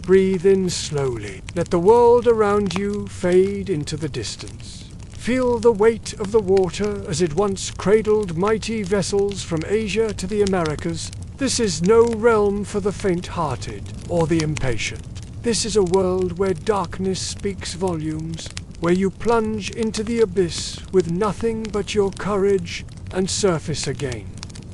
Breathe in slowly. Let the world around you fade into the distance. Feel the weight of the water as it once cradled mighty vessels from Asia to the Americas. This is no realm for the faint-hearted or the impatient. This is a world where darkness speaks volumes, where you plunge into the abyss with nothing but your courage and surface again.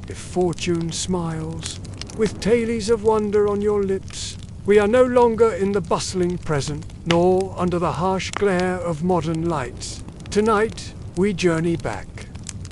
If fortune smiles, with tales of wonder on your lips, we are no longer in the bustling present, nor under the harsh glare of modern lights. Tonight, we journey back.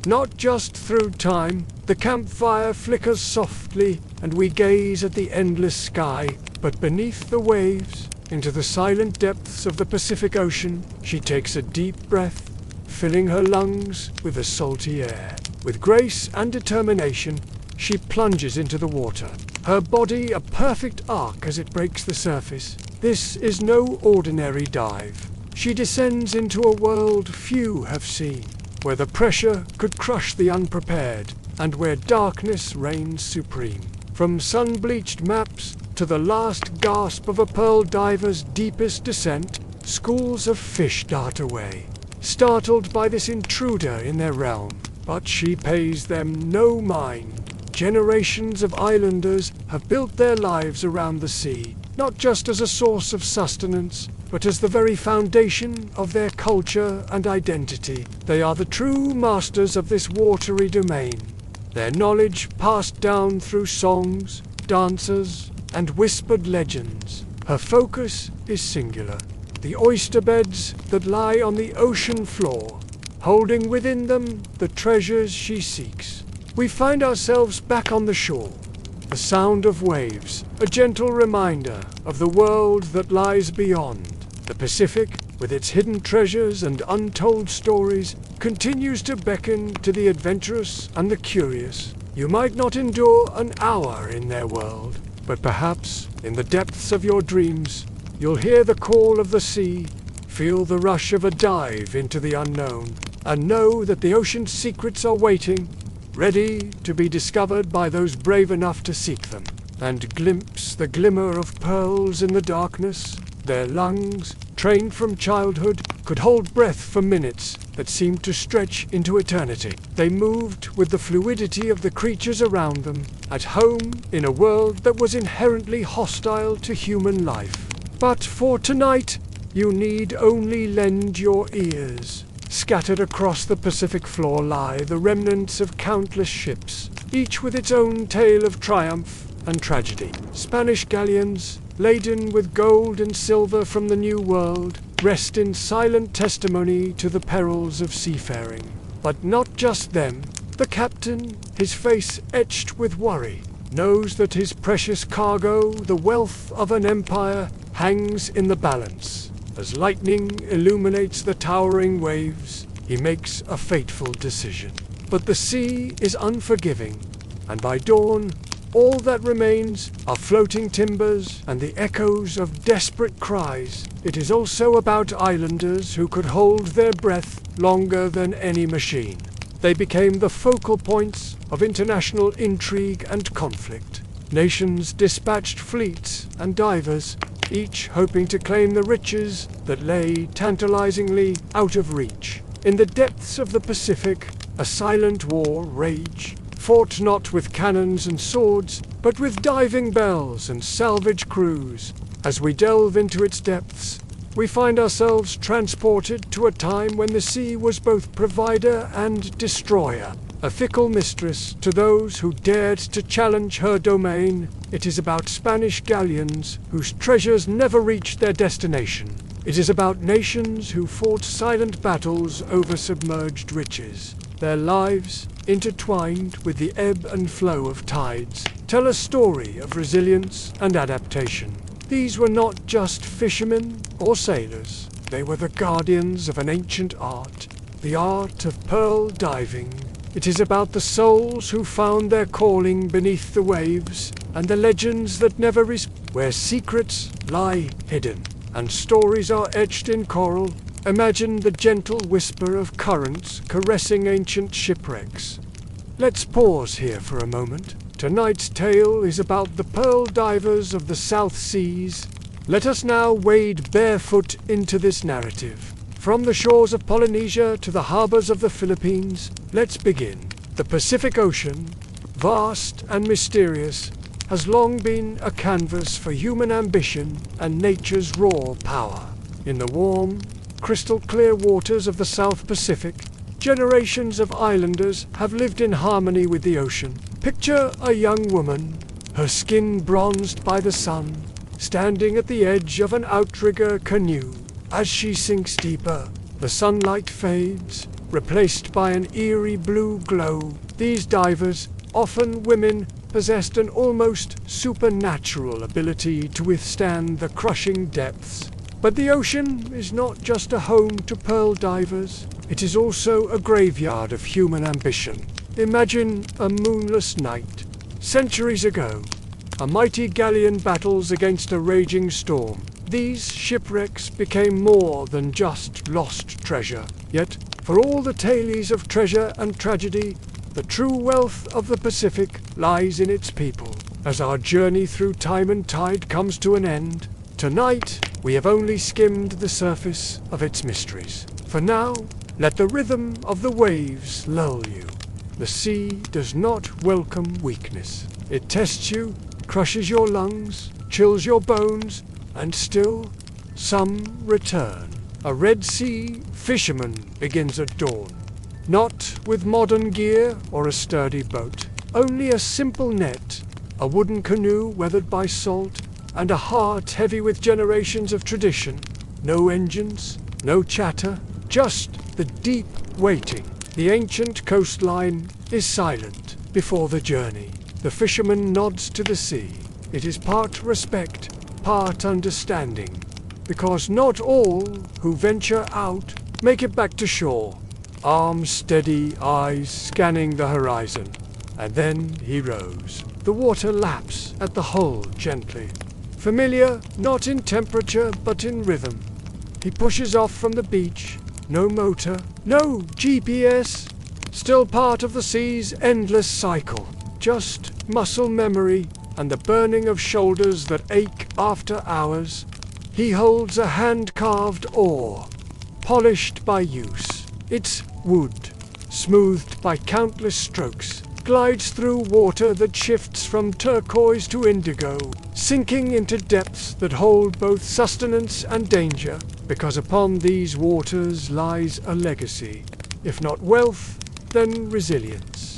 Not just through time, the campfire flickers softly, and we gaze at the endless sky, but beneath the waves, into the silent depths of the Pacific Ocean, she takes a deep breath, filling her lungs with the salty air. With grace and determination, she plunges into the water, her body a perfect arc as it breaks the surface. This is no ordinary dive. She descends into a world few have seen, where the pressure could crush the unprepared, and where darkness reigns supreme. From sun-bleached maps to the last gasp of a pearl diver's deepest descent, schools of fish dart away, startled by this intruder in their realm. But she pays them no mind. Generations of islanders have built their lives around the sea, not just as a source of sustenance, but as the very foundation of their culture and identity. They are the true masters of this watery domain, their knowledge passed down through songs, dances, and whispered legends. Her focus is singular, the oyster beds that lie on the ocean floor, holding within them the treasures she seeks. We find ourselves back on the shore, the sound of waves, a gentle reminder of the world that lies beyond. The Pacific, with its hidden treasures and untold stories, continues to beckon to the adventurous and the curious. You might not endure an hour in their world, but perhaps, in the depths of your dreams, you'll hear the call of the sea, feel the rush of a dive into the unknown, and know that the ocean's secrets are waiting, ready to be discovered by those brave enough to seek them. And glimpse the glimmer of pearls in the darkness. Their lungs, trained from childhood, could hold breath for minutes that seemed to stretch into eternity. They moved with the fluidity of the creatures around them, at home in a world that was inherently hostile to human life. But for tonight, you need only lend your ears. Scattered across the Pacific floor lie the remnants of countless ships, each with its own tale of triumph and tragedy. Spanish galleons, laden with gold and silver from the New World, rest in silent testimony to the perils of seafaring. But not just them. The captain, his face etched with worry, knows that his precious cargo, the wealth of an empire, hangs in the balance. As lightning illuminates the towering waves, he makes a fateful decision. But the sea is unforgiving, and by dawn, all that remains are floating timbers and the echoes of desperate cries. It is also about islanders who could hold their breath longer than any machine. They became the focal points of international intrigue and conflict. Nations dispatched fleets and divers, each hoping to claim the riches that lay tantalizingly out of reach. In the depths of the Pacific, a silent war raged, fought not with cannons and swords, but with diving bells and salvage crews. As we delve into its depths, we find ourselves transported to a time when the sea was both provider and destroyer, a fickle mistress to those who dared to challenge her domain. It is about Spanish galleons whose treasures never reached their destination. It is about nations who fought silent battles over submerged riches. Their lives, intertwined with the ebb and flow of tides, tell a story of resilience and adaptation. These were not just fishermen or sailors. They were the guardians of an ancient art, the art of pearl diving. It is about the souls who found their calling beneath the waves, and the legends that never where secrets lie hidden, and stories are etched in coral. Imagine the gentle whisper of currents caressing ancient shipwrecks. Let's pause here for a moment. Tonight's tale is about the pearl divers of the South Seas, Let us now wade barefoot into this narrative. From the shores of Polynesia to the harbors of the Philippines, let's begin. The Pacific Ocean, vast and mysterious, has long been a canvas for human ambition and nature's raw power. In the warm, crystal-clear waters of the South Pacific, generations of islanders have lived in harmony with the ocean. Picture a young woman, her skin bronzed by the sun, standing at the edge of an outrigger canoe. As she sinks deeper, the sunlight fades, replaced by an eerie blue glow. These divers, often women, possessed an almost supernatural ability to withstand the crushing depths. But the ocean is not just a home to pearl divers, it is also a graveyard of human ambition. Imagine a moonless night. Centuries ago, a mighty galleon battles against a raging storm. These shipwrecks became more than just lost treasure. Yet, for all the tales of treasure and tragedy, the true wealth of the Pacific lies in its people. As our journey through time and tide comes to an end, tonight we have only skimmed the surface of its mysteries. For now, let the rhythm of the waves lull you. The sea does not welcome weakness. It tests you, crushes your lungs, chills your bones, and still, some return. A Red Sea fisherman begins at dawn. Not with modern gear or a sturdy boat. Only a simple net, a wooden canoe weathered by salt, and a heart heavy with generations of tradition. No engines, no chatter, just the deep waiting. The ancient coastline is silent before the journey. The fisherman nods to the sea. It is part respect, part understanding, because not all who venture out make it back to shore. Arms steady, eyes scanning the horizon. And then he rows. The water laps at the hull gently. Familiar, not in temperature, but in rhythm. He pushes off from the beach. No motor, no GPS. Still part of the sea's endless cycle. Just muscle memory and the burning of shoulders that ache after hours. He holds a hand-carved oar, polished by use. Its wood, smoothed by countless strokes, glides through water that shifts from turquoise to indigo, sinking into depths that hold both sustenance and danger, because upon these waters lies a legacy. If not wealth, then resilience.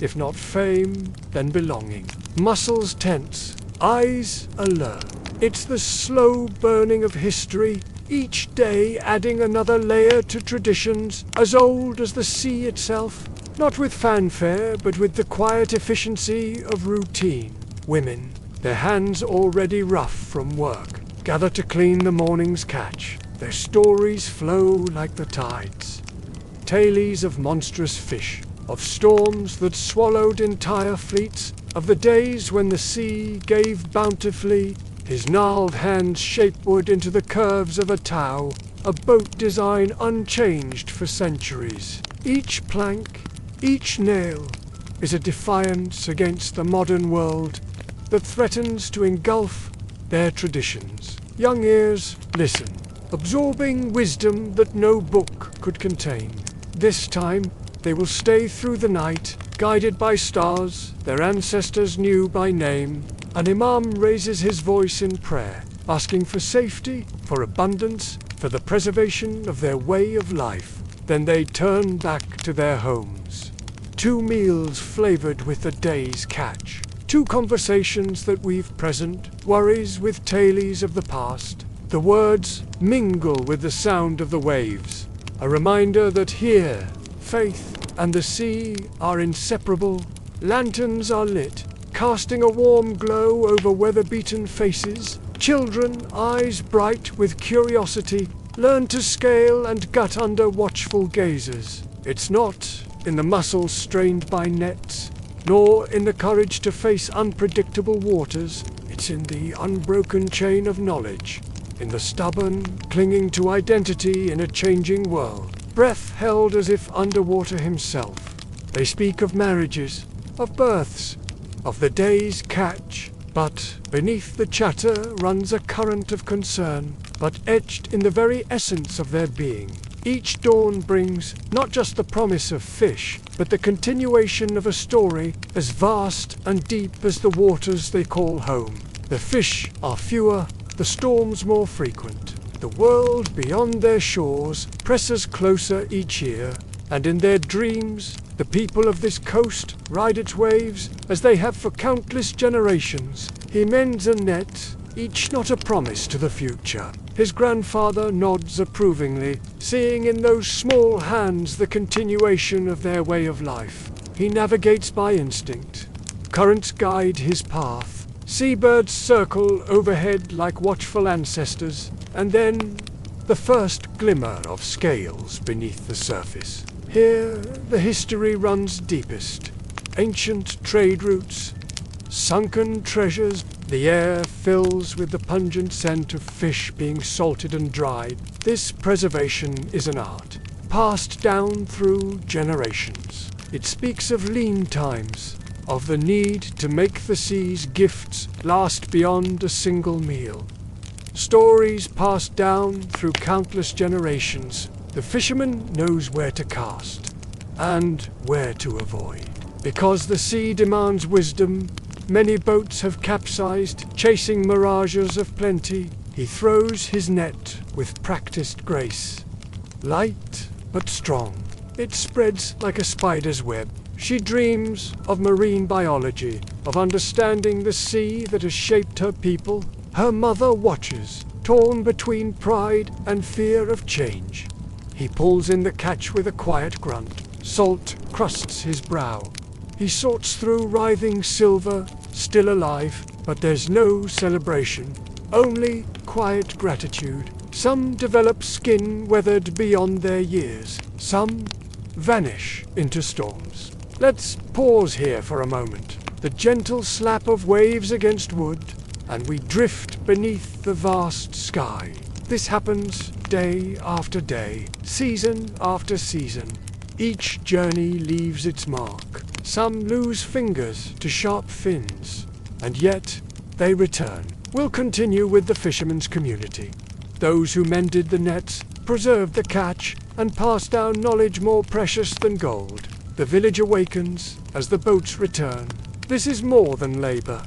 If not fame, then belonging. Muscles tense, eyes alert. It's the slow burning of history, each day adding another layer to traditions as old as the sea itself. Not with fanfare, but with the quiet efficiency of routine. Women, their hands already rough from work, gather to clean the morning's catch. Their stories flow like the tides. Tales of monstrous fish, of storms that swallowed entire fleets, of the days when the sea gave bountifully. His gnarled hands shape wood into the curves of a tow, a boat design unchanged for centuries. Each plank, each nail, is a defiance against the modern world that threatens to engulf their traditions. Young ears, listen, absorbing wisdom that no book could contain. This time, they will stay through the night, guided by stars their ancestors knew by name. An imam raises his voice in prayer, asking for safety, for abundance, for the preservation of their way of life. Then they turn back to their homes. 2 meals flavored with the day's catch. 2 conversations that weave present, worries with tales of the past. The words mingle with the sound of the waves. A reminder that here, faith and the sea are inseparable. Lanterns are lit, casting a warm glow over weather-beaten faces. Children, eyes bright with curiosity, learn to scale and gut under watchful gazes. It's not in the muscles strained by nets, nor in the courage to face unpredictable waters. It's in the unbroken chain of knowledge, in the stubborn clinging to identity in a changing world. Breath held as if underwater himself. They speak of marriages, of births, of the day's catch, But beneath the chatter runs a current of concern, but etched in the very essence of their being. Each dawn brings not just the promise of fish, but the continuation of a story as vast and deep as the waters they call home. The fish are fewer, the storms more frequent. The world beyond their shores presses closer each year, and in their dreams, the people of this coast ride its waves as they have for countless generations. He mends a net, each not a promise to the future. His grandfather nods approvingly, seeing in those small hands the continuation of their way of life. He navigates by instinct. Currents guide his path. Seabirds circle overhead like watchful ancestors, and then the first glimmer of scales beneath the surface. Here the history runs deepest. Ancient trade routes, sunken treasures, the air fills with the pungent scent of fish being salted and dried. This preservation is an art, passed down through generations. It speaks of lean times, of the need to make the sea's gifts last beyond a single meal. Stories passed down through countless generations. The fisherman knows where to cast and where to avoid. Because the sea demands wisdom, many boats have capsized, chasing mirages of plenty. He throws his net with practiced grace. Light but strong, it spreads like a spider's web. She dreams of marine biology, of understanding the sea that has shaped her people. Her mother watches, torn between pride and fear of change. He pulls in the catch with a quiet grunt. Salt crusts his brow. He sorts through writhing silver, still alive, but there's no celebration, only quiet gratitude. Some develop skin weathered beyond their years. Some vanish into storms. Let's pause here for a moment. The gentle slap of waves against wood, and we drift beneath the vast sky. This happens day after day, season after season. Each journey leaves its mark. Some lose fingers to sharp fins, and yet they return. We'll continue with the fisherman's community. Those who mended the nets, preserved the catch, and passed down knowledge more precious than gold. The village awakens as the boats return. This is more than labor.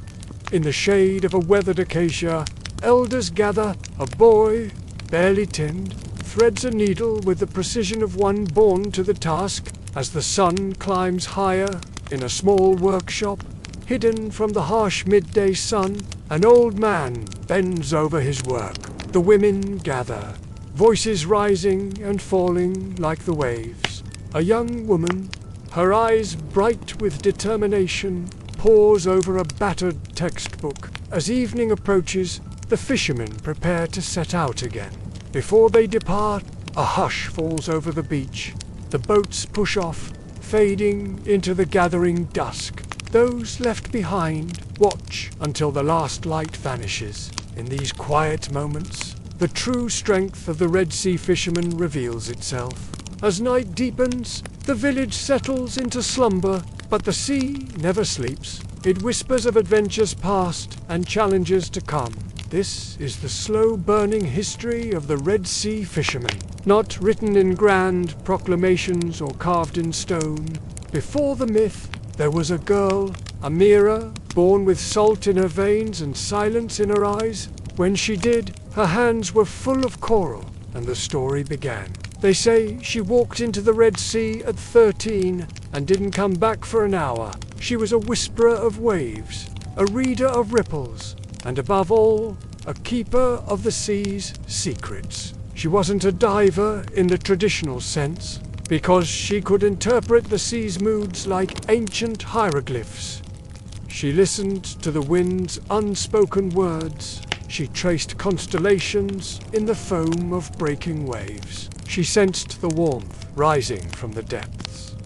In the shade of a weathered acacia, elders gather. A boy, barely tinned, threads a needle with the precision of one born to the task. As the sun climbs higher in a small workshop, hidden from the harsh midday sun, an old man bends over his work. The women gather, voices rising and falling like the waves. A young woman, her eyes bright with determination, pores over a battered textbook. As evening approaches, the fishermen prepare to set out again. Before they depart, a hush falls over the beach. The boats push off, fading into the gathering dusk. Those left behind watch until the last light vanishes. In these quiet moments, the true strength of the Red Sea fisherman reveals itself. As night deepens, the village settles into slumber, but the sea never sleeps. It whispers of adventures past and challenges to come. This is the slow-burning history of the Red Sea fisherman, not written in grand proclamations or carved in stone. Before the myth, there was a girl, Amira, born with salt in her veins and silence in her eyes. When she did, her hands were full of coral, and the story began. They say she walked into the Red Sea at 13 and didn't come back for an hour. She was a whisperer of waves, a reader of ripples, and above all, a keeper of the sea's secrets. She wasn't a diver in the traditional sense, because she could interpret the sea's moods like ancient hieroglyphs. She listened to the wind's unspoken words. She traced constellations in the foam of breaking waves. She sensed the warmth rising from the depths.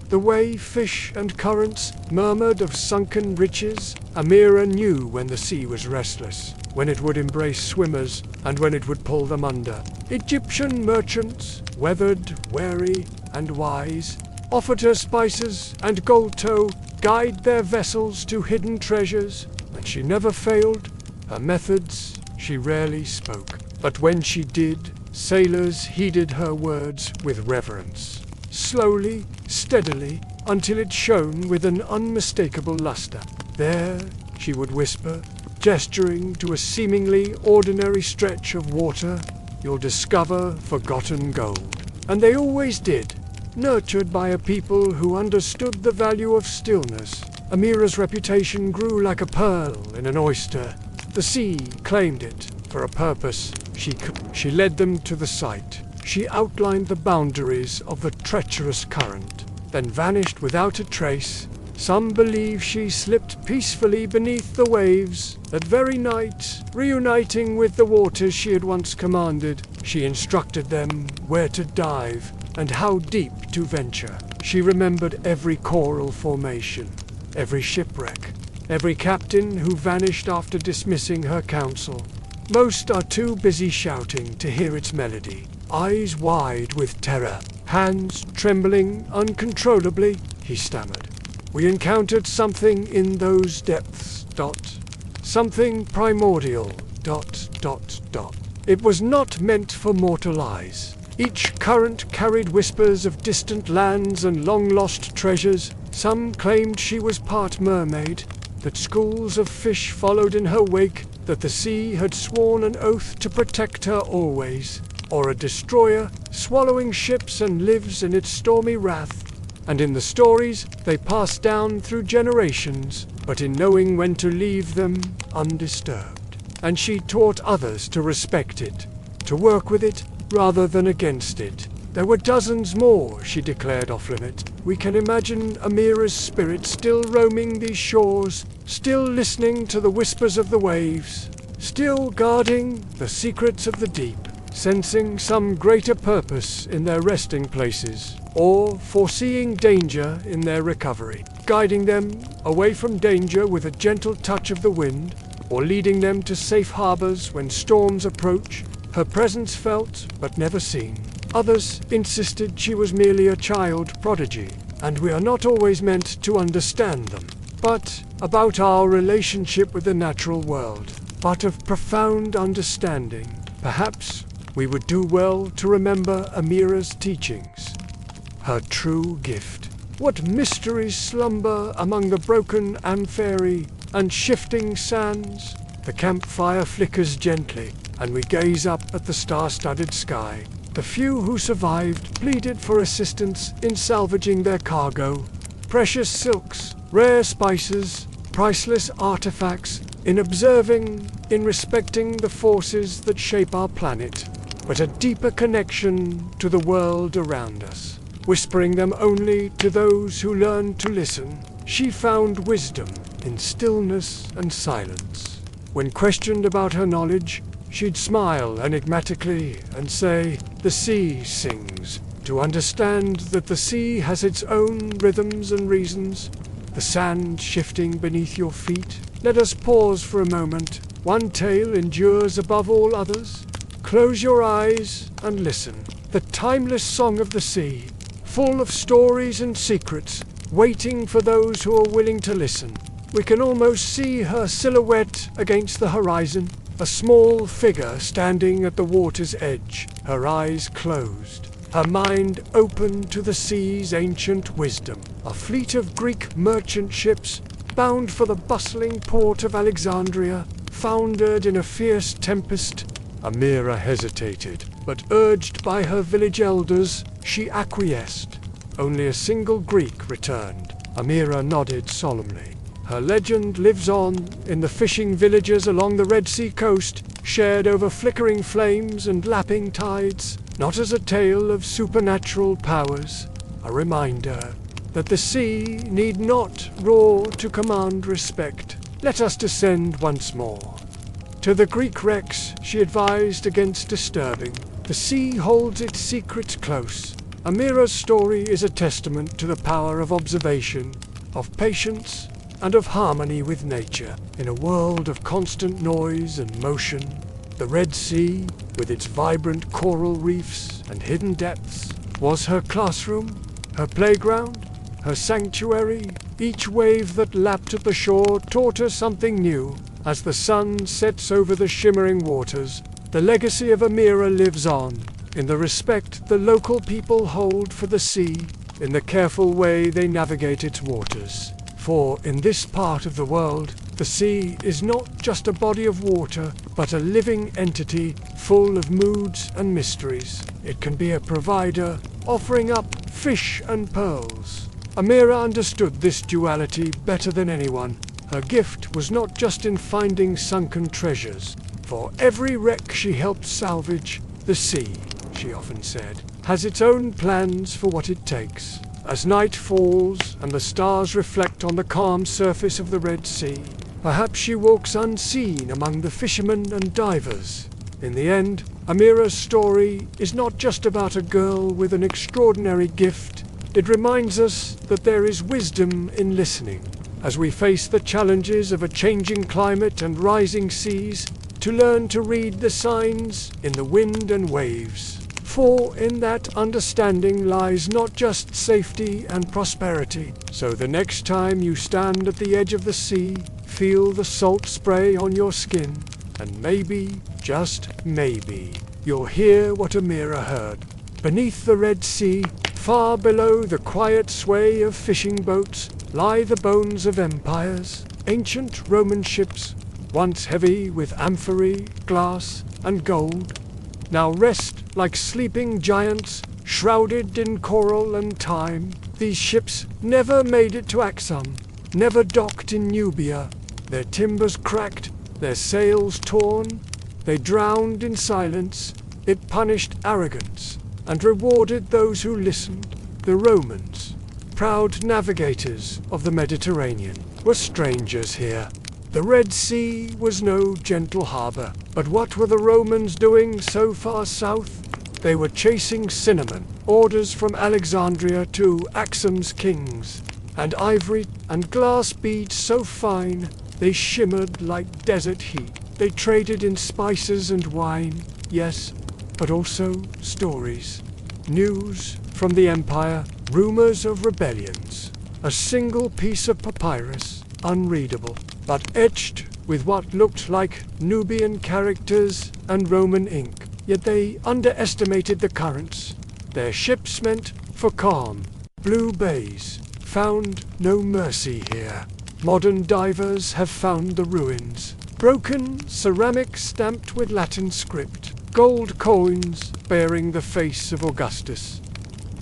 The way fish and currents murmured of sunken riches, Amira knew when the sea was restless, when it would embrace swimmers, and when it would pull them under. Egyptian merchants, weathered, wary, and wise, offered her spices and gold to guide their vessels to hidden treasures. and she never failed. Her methods, she rarely spoke, but when she did, sailors heeded her words with reverence. Slowly, steadily, until it shone with an unmistakable luster. There, she would whisper, gesturing to a seemingly ordinary stretch of water, "You'll discover forgotten gold." And they always did, nurtured by a people who understood the value of stillness. Amira's reputation grew like a pearl in an oyster. The sea claimed it for a purpose. She led them to the site. She outlined the boundaries of the treacherous current, then vanished without a trace. Some believe she slipped peacefully beneath the waves. That very night, reuniting with the waters she had once commanded, she instructed them where to dive and how deep to venture. She remembered every coral formation, every shipwreck, every captain who vanished after dismissing her counsel. Most are too busy shouting to hear its melody. Eyes wide with terror, hands trembling uncontrollably, he stammered. "We encountered something in those depths, ... something primordial, ... It was not meant for mortal eyes. Each current carried whispers of distant lands and long-lost treasures. Some claimed she was part mermaid, that schools of fish followed in her wake, that the sea had sworn an oath to protect her always, or a destroyer swallowing ships and lives in its stormy wrath. And in the stories they passed down through generations, but in knowing when to leave them undisturbed. And she taught others to respect it, to work with it rather than against it. There were dozens more, she declared off-limit. We can imagine Amira's spirit still roaming these shores, still listening to the whispers of the waves, still guarding the secrets of the deep, sensing some greater purpose in their resting places, or foreseeing danger in their recovery, guiding them away from danger with a gentle touch of the wind, or leading them to safe harbors when storms approach, her presence felt but never seen. Others insisted she was merely a child prodigy, and we are not always meant to understand them, but about our relationship with the natural world, but of profound understanding. Perhaps we would do well to remember Amira's teachings, her true gift. What mysteries slumber among the broken amphorae and shifting sands? The campfire flickers gently, and we gaze up at the star-studded sky. The few who survived pleaded for assistance in salvaging their cargo. Precious silks, rare spices, priceless artifacts, in observing, in respecting the forces that shape our planet, but a deeper connection to the world around us, whispering them only to those who learn to listen. She found wisdom in stillness and silence. When questioned about her knowledge, she'd smile enigmatically and say, "The sea sings." To understand that the sea has its own rhythms and reasons, the sand shifting beneath your feet. Let us pause for a moment. One tale endures above all others. Close your eyes and listen. The timeless song of the sea, full of stories and secrets, waiting for those who are willing to listen. We can almost see her silhouette against the horizon, a small figure standing at the water's edge, her eyes closed, her mind open to the sea's ancient wisdom. A fleet of Greek merchant ships, bound for the bustling port of Alexandria, foundered in a fierce tempest. Amira hesitated, but urged by her village elders, she acquiesced. Only a single Greek returned. Amira nodded solemnly. Her legend lives on in the fishing villages along the Red Sea coast, shared over flickering flames and lapping tides, not as a tale of supernatural powers, a reminder that the sea need not roar to command respect. Let us descend once more. To the Greek wrecks she advised against disturbing. The sea holds its secrets close. Amira's story is a testament to the power of observation, of patience, and of harmony with nature. In a world of constant noise and motion, the Red Sea, with its vibrant coral reefs and hidden depths, was her classroom, her playground, her sanctuary. Each wave that lapped at the shore taught her something new. As the sun sets over the shimmering waters, the legacy of Amira lives on, in the respect the local people hold for the sea, in the careful way they navigate its waters. For in this part of the world, the sea is not just a body of water, but a living entity full of moods and mysteries. It can be a provider, offering up fish and pearls. Amira understood this duality better than anyone. Her gift was not just in finding sunken treasures. For every wreck she helped salvage, the sea, she often said, has its own plans for what it takes. As night falls and the stars reflect on the calm surface of the Red Sea, perhaps she walks unseen among the fishermen and divers. In the end, Amira's story is not just about a girl with an extraordinary gift. It reminds us that there is wisdom in listening, as we face the challenges of a changing climate and rising seas, to learn to read the signs in the wind and waves. For in that understanding lies not just safety and prosperity. So the next time you stand at the edge of the sea, feel the salt spray on your skin, and maybe, just maybe, you'll hear what Amira heard. Beneath the Red Sea, far below the quiet sway of fishing boats, lie the bones of empires, ancient Roman ships, once heavy with amphorae, glass, and gold, now rest like sleeping giants, shrouded in coral and time. These ships never made it to Axum, never docked in Nubia. Their timbers cracked, their sails torn. They drowned in silence. It punished arrogance and rewarded those who listened. The Romans, proud navigators of the Mediterranean, were strangers here. The Red Sea was no gentle harbor, but what were the Romans doing so far south? They were chasing cinnamon, orders from Alexandria to Axum's kings, and ivory and glass beads so fine they shimmered like desert heat. They traded in spices and wine, yes, but also stories. News from the empire, rumors of rebellions. A single piece of papyrus, unreadable, but etched with what looked like Nubian characters and Roman ink. Yet they underestimated the currents. Their ships meant for calm, blue bays, found no mercy here. Modern divers have found the ruins. Broken ceramic stamped with Latin script. Gold coins bearing the face of Augustus.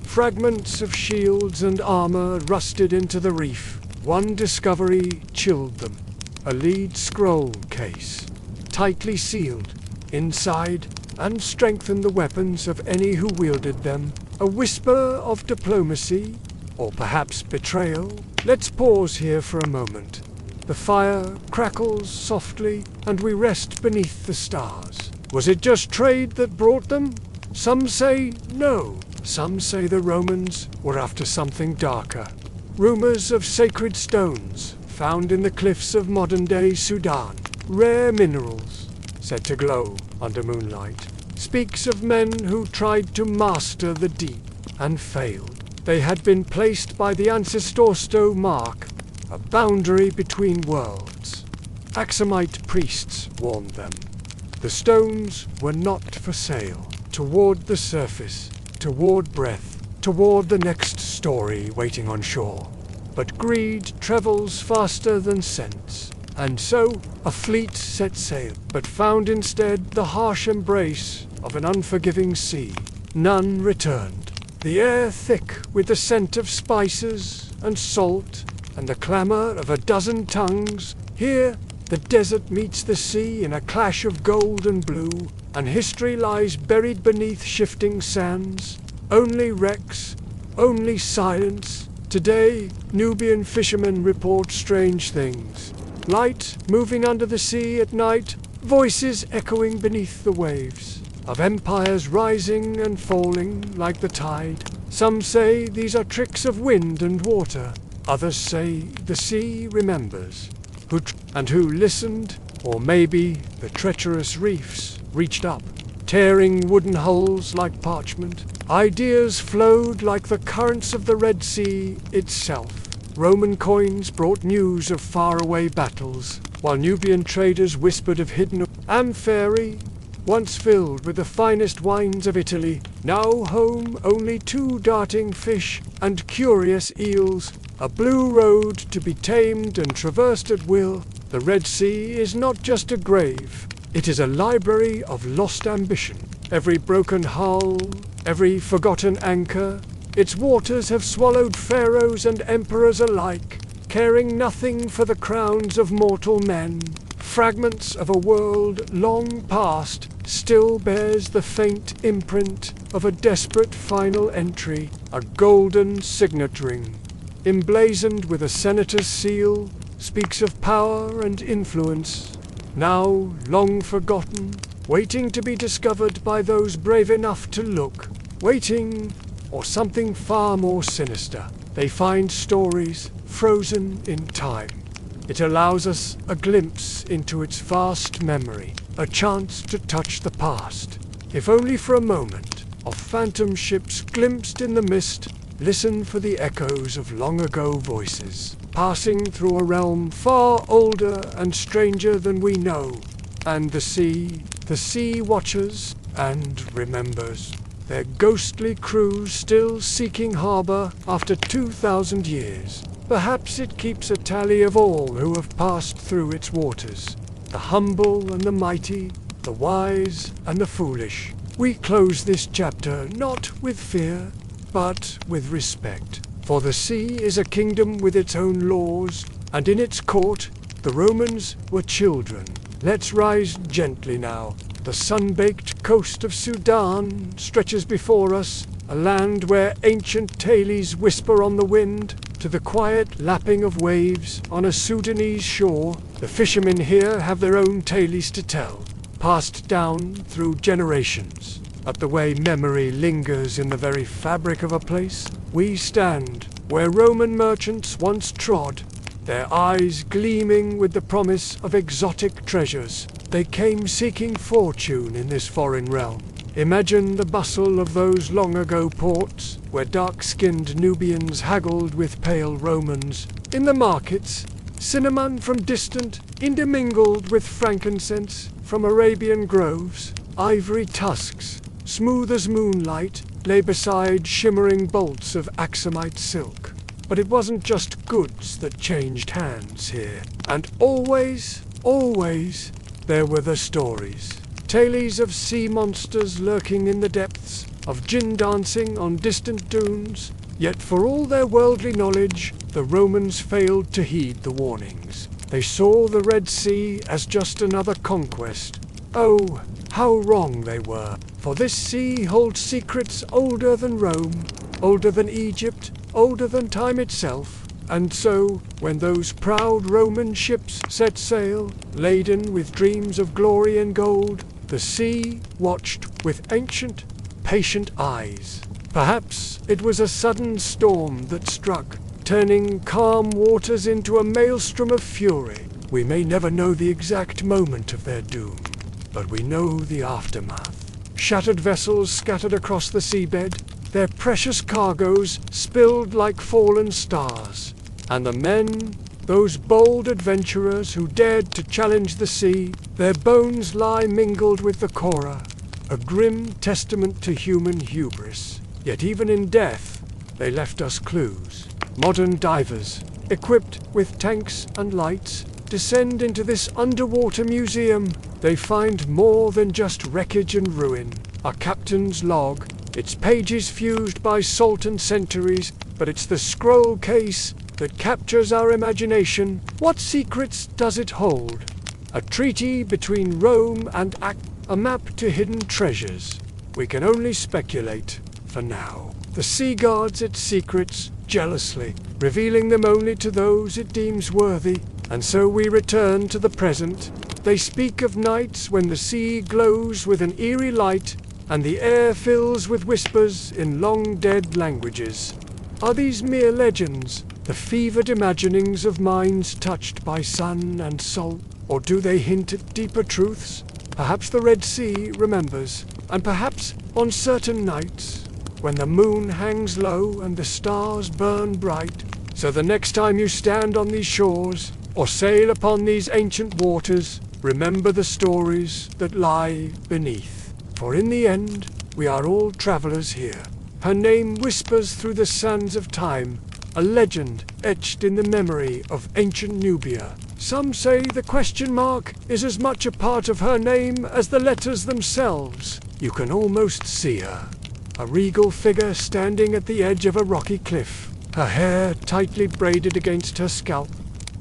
Fragments of shields and armor rusted into the reef. One discovery chilled them. A lead scroll case, tightly sealed, inside, and strengthened the weapons of any who wielded them. A whisper of diplomacy, or perhaps betrayal. Let's pause here for a moment. The fire crackles softly, and we rest beneath the stars. Was it just trade that brought them? Some say no. Some say the Romans were after something darker. Rumors of sacred stones found in the cliffs of modern-day Sudan, rare minerals said to glow under moonlight, speaks of men who tried to master the deep and failed. They had been placed by the ancestor mark, a boundary between worlds. Axumite priests warned them. The stones were not for sale. Toward the surface, toward breath, toward the next story waiting on shore. But greed travels faster than sense, and so a fleet set sail, but found instead the harsh embrace of an unforgiving sea. None returned. The air thick with the scent of spices and salt, and the clamor of a dozen tongues. Here, the desert meets the sea in a clash of gold and blue, and history lies buried beneath shifting sands. Only wrecks, only silence. Today, Nubian fishermen report strange things. Light moving under the sea at night, voices echoing beneath the waves, of empires rising and falling like the tide. Some say these are tricks of wind and water. Others say the sea remembers. Who listened, or maybe the treacherous reefs reached up, tearing wooden hulls like parchment. Ideas flowed like the currents of the Red Sea itself. Roman coins brought news of faraway battles, while Nubian traders whispered of hidden amphorae, once filled with the finest wines of Italy, now home only to darting fish and curious eels, a blue road to be tamed and traversed at will. The Red Sea is not just a grave, it is a library of lost ambition. Every broken hull, every forgotten anchor, its waters have swallowed pharaohs and emperors alike, caring nothing for the crowns of mortal men. Fragments of a world long past still bears the faint imprint of a desperate final entry, a golden signet ring, emblazoned with a senator's seal, speaks of power and influence, now long forgotten, waiting to be discovered by those brave enough to look, waiting, or something far more sinister. They find stories frozen in time. It allows us a glimpse into its vast memory, a chance to touch the past, if only for a moment, of phantom ships glimpsed in the mist. Listen for the echoes of long-ago voices, passing through a realm far older and stranger than we know. And the sea watches and remembers, their ghostly crews still seeking harbor after 2,000 years. Perhaps it keeps a tally of all who have passed through its waters, the humble and the mighty, the wise and the foolish. We close this chapter not with fear, but with respect. For the sea is a kingdom with its own laws, and in its court the Romans were children. Let's rise gently now. The sun-baked coast of Sudan stretches before us, a land where ancient tales whisper on the wind, to the quiet lapping of waves on a Sudanese shore. The fishermen here have their own tales to tell, passed down through generations. At the way memory lingers in the very fabric of a place, we stand where Roman merchants once trod, their eyes gleaming with the promise of exotic treasures. They came seeking fortune in this foreign realm. Imagine the bustle of those long-ago ports, where dark-skinned Nubians haggled with pale Romans. In the markets, cinnamon from distant, intermingled with frankincense from Arabian groves. Ivory tusks, smooth as moonlight, lay beside shimmering bolts of Axumite silk. But it wasn't just goods that changed hands here. And always, there were the stories. Tales of sea monsters lurking in the depths, of gin dancing on distant dunes. Yet for all their worldly knowledge, the Romans failed to heed the warnings. They saw the Red Sea as just another conquest. Oh, how wrong they were. For this sea holds secrets older than Rome, older than Egypt, older than time itself. And so, when those proud Roman ships set sail, laden with dreams of glory and gold, the sea watched with ancient, patient eyes. Perhaps it was a sudden storm that struck, turning calm waters into a maelstrom of fury. We may never know the exact moment of their doom, but we know the aftermath. Shattered vessels scattered across the seabed, their precious cargoes spilled like fallen stars. And the men, those bold adventurers who dared to challenge the sea, their bones lie mingled with the Korah, a grim testament to human hubris. Yet even in death, they left us clues. Modern divers, equipped with tanks and lights, descend into this underwater museum. They find more than just wreckage and ruin. A captain's log, its pages fused by salt and centuries, but it's the scroll case that captures our imagination. What secrets does it hold? A treaty between Rome and a map to hidden treasures. We can only speculate, for now. The sea guards its secrets jealously, revealing them only to those it deems worthy. And so we return to the present. They speak of nights when the sea glows with an eerie light, and the air fills with whispers in long-dead languages. Are these mere legends, the fevered imaginings of minds touched by sun and salt? Or do they hint at deeper truths? Perhaps the Red Sea remembers, and perhaps on certain nights, when the moon hangs low and the stars burn bright, So the next time you stand on these shores, or sail upon these ancient waters, remember the stories that lie beneath. For in the end, we are all travelers here. Her name whispers through the sands of time, a legend etched in the memory of ancient Nubia. Some say the question mark is as much a part of her name as the letters themselves. You can almost see her, a regal figure standing at the edge of a rocky cliff, her hair tightly braided against her scalp,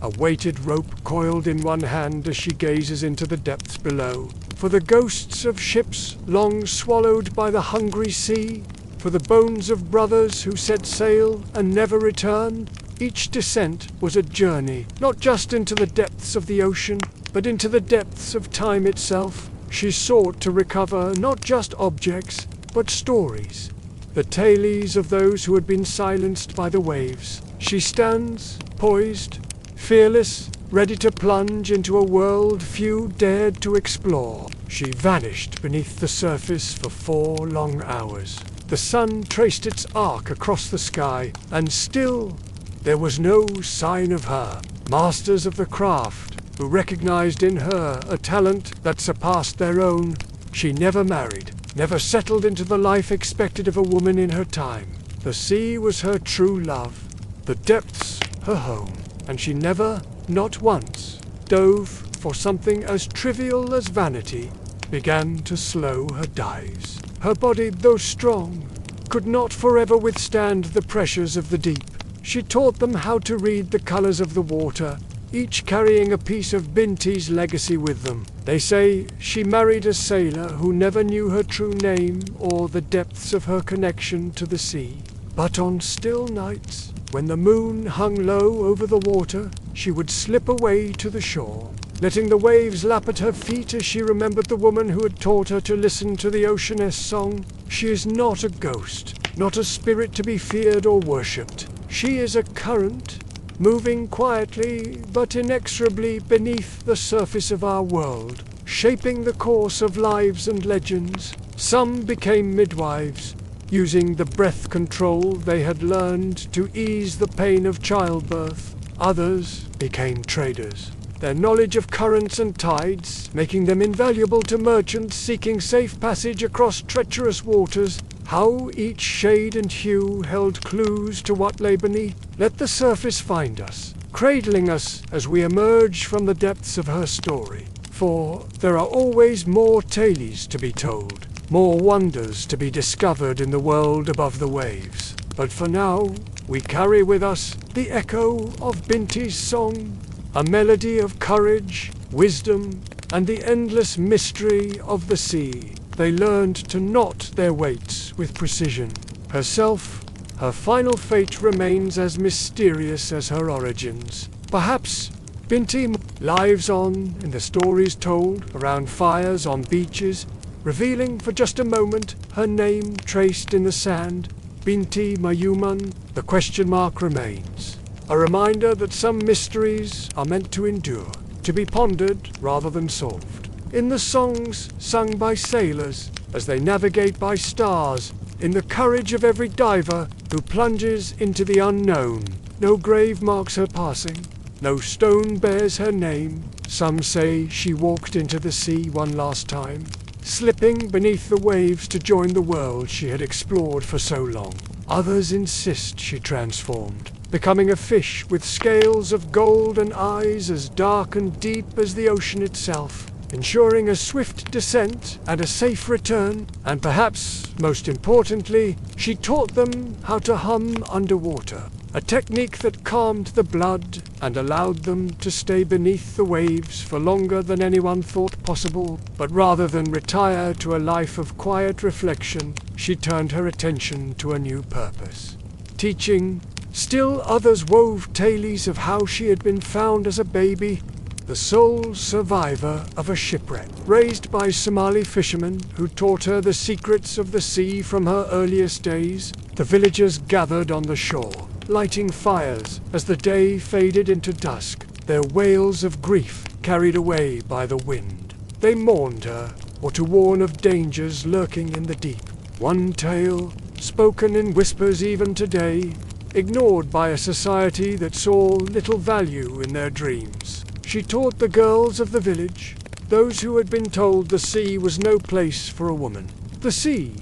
a weighted rope coiled in one hand as she gazes into the depths below. For the ghosts of ships long swallowed by the hungry sea, for the bones of brothers who set sail and never returned, each descent was a journey, not just into the depths of the ocean, but into the depths of time itself. She sought to recover not just objects, but stories, the tales of those who had been silenced by the waves. She stands, poised, fearless, ready to plunge into a world few dared to explore. She vanished beneath the surface for 4 long hours. The sun traced its arc across the sky, and still there was no sign of her. Masters of the craft, who recognized in her a talent that surpassed their own, she never married, never settled into the life expected of a woman in her time. The sea was her true love, the depths her home, and she never, not once, dove for something as trivial as vanity, began to slow her dives. Her body, though strong, could not forever withstand the pressures of the deep. She taught them how to read the colors of the water, each carrying a piece of Binti's legacy with them. They say she married a sailor who never knew her true name or the depths of her connection to the sea. But on still nights, when the moon hung low over the water, she would slip away to the shore, letting the waves lap at her feet as she remembered the woman who had taught her to listen to the oceaness song. She is not a ghost, not a spirit to be feared or worshipped. She is a current, moving quietly but inexorably beneath the surface of our world, shaping the course of lives and legends. Some became midwives, using the breath control they had learned to ease the pain of childbirth. Others became traders, their knowledge of currents and tides making them invaluable to merchants seeking safe passage across treacherous waters. How each shade and hue held clues to what lay beneath. Let the surface find us, cradling us as we emerge from the depths of her story. For there are always more tales to be told, more wonders to be discovered in the world above the waves. But for now, we carry with us the echo of Binti's song, a melody of courage, wisdom, and the endless mystery of the sea. They learned to knot their weights with precision. Herself, her final fate remains as mysterious as her origins. Perhaps Binti lives on in the stories told around fires on beaches, revealing for just a moment her name traced in the sand. Binti Mayuman, the question mark remains. A reminder that some mysteries are meant to endure, to be pondered rather than solved. In the songs sung by sailors as they navigate by stars, in the courage of every diver who plunges into the unknown. No grave marks her passing, no stone bears her name. Some say she walked into the sea one last time, slipping beneath the waves to join the world she had explored for so long. Others insist she transformed, becoming a fish with scales of gold and eyes as dark and deep as the ocean itself, ensuring a swift descent and a safe return. And perhaps most importantly, she taught them how to hum underwater, a technique that calmed the blood and allowed them to stay beneath the waves for longer than anyone thought possible. But rather than retire to a life of quiet reflection, she turned her attention to a new purpose, teaching. Still others wove tales of how she had been found as a baby, the sole survivor of a shipwreck, raised by Somali fishermen who taught her the secrets of the sea from her earliest days. The villagers gathered on the shore, lighting fires as the day faded into dusk, their wails of grief carried away by the wind. They mourned her, or to warn of dangers lurking in the deep. One tale, spoken in whispers even today, ignored by a society that saw little value in their dreams. She taught the girls of the village, those who had been told the sea was no place for a woman. The sea,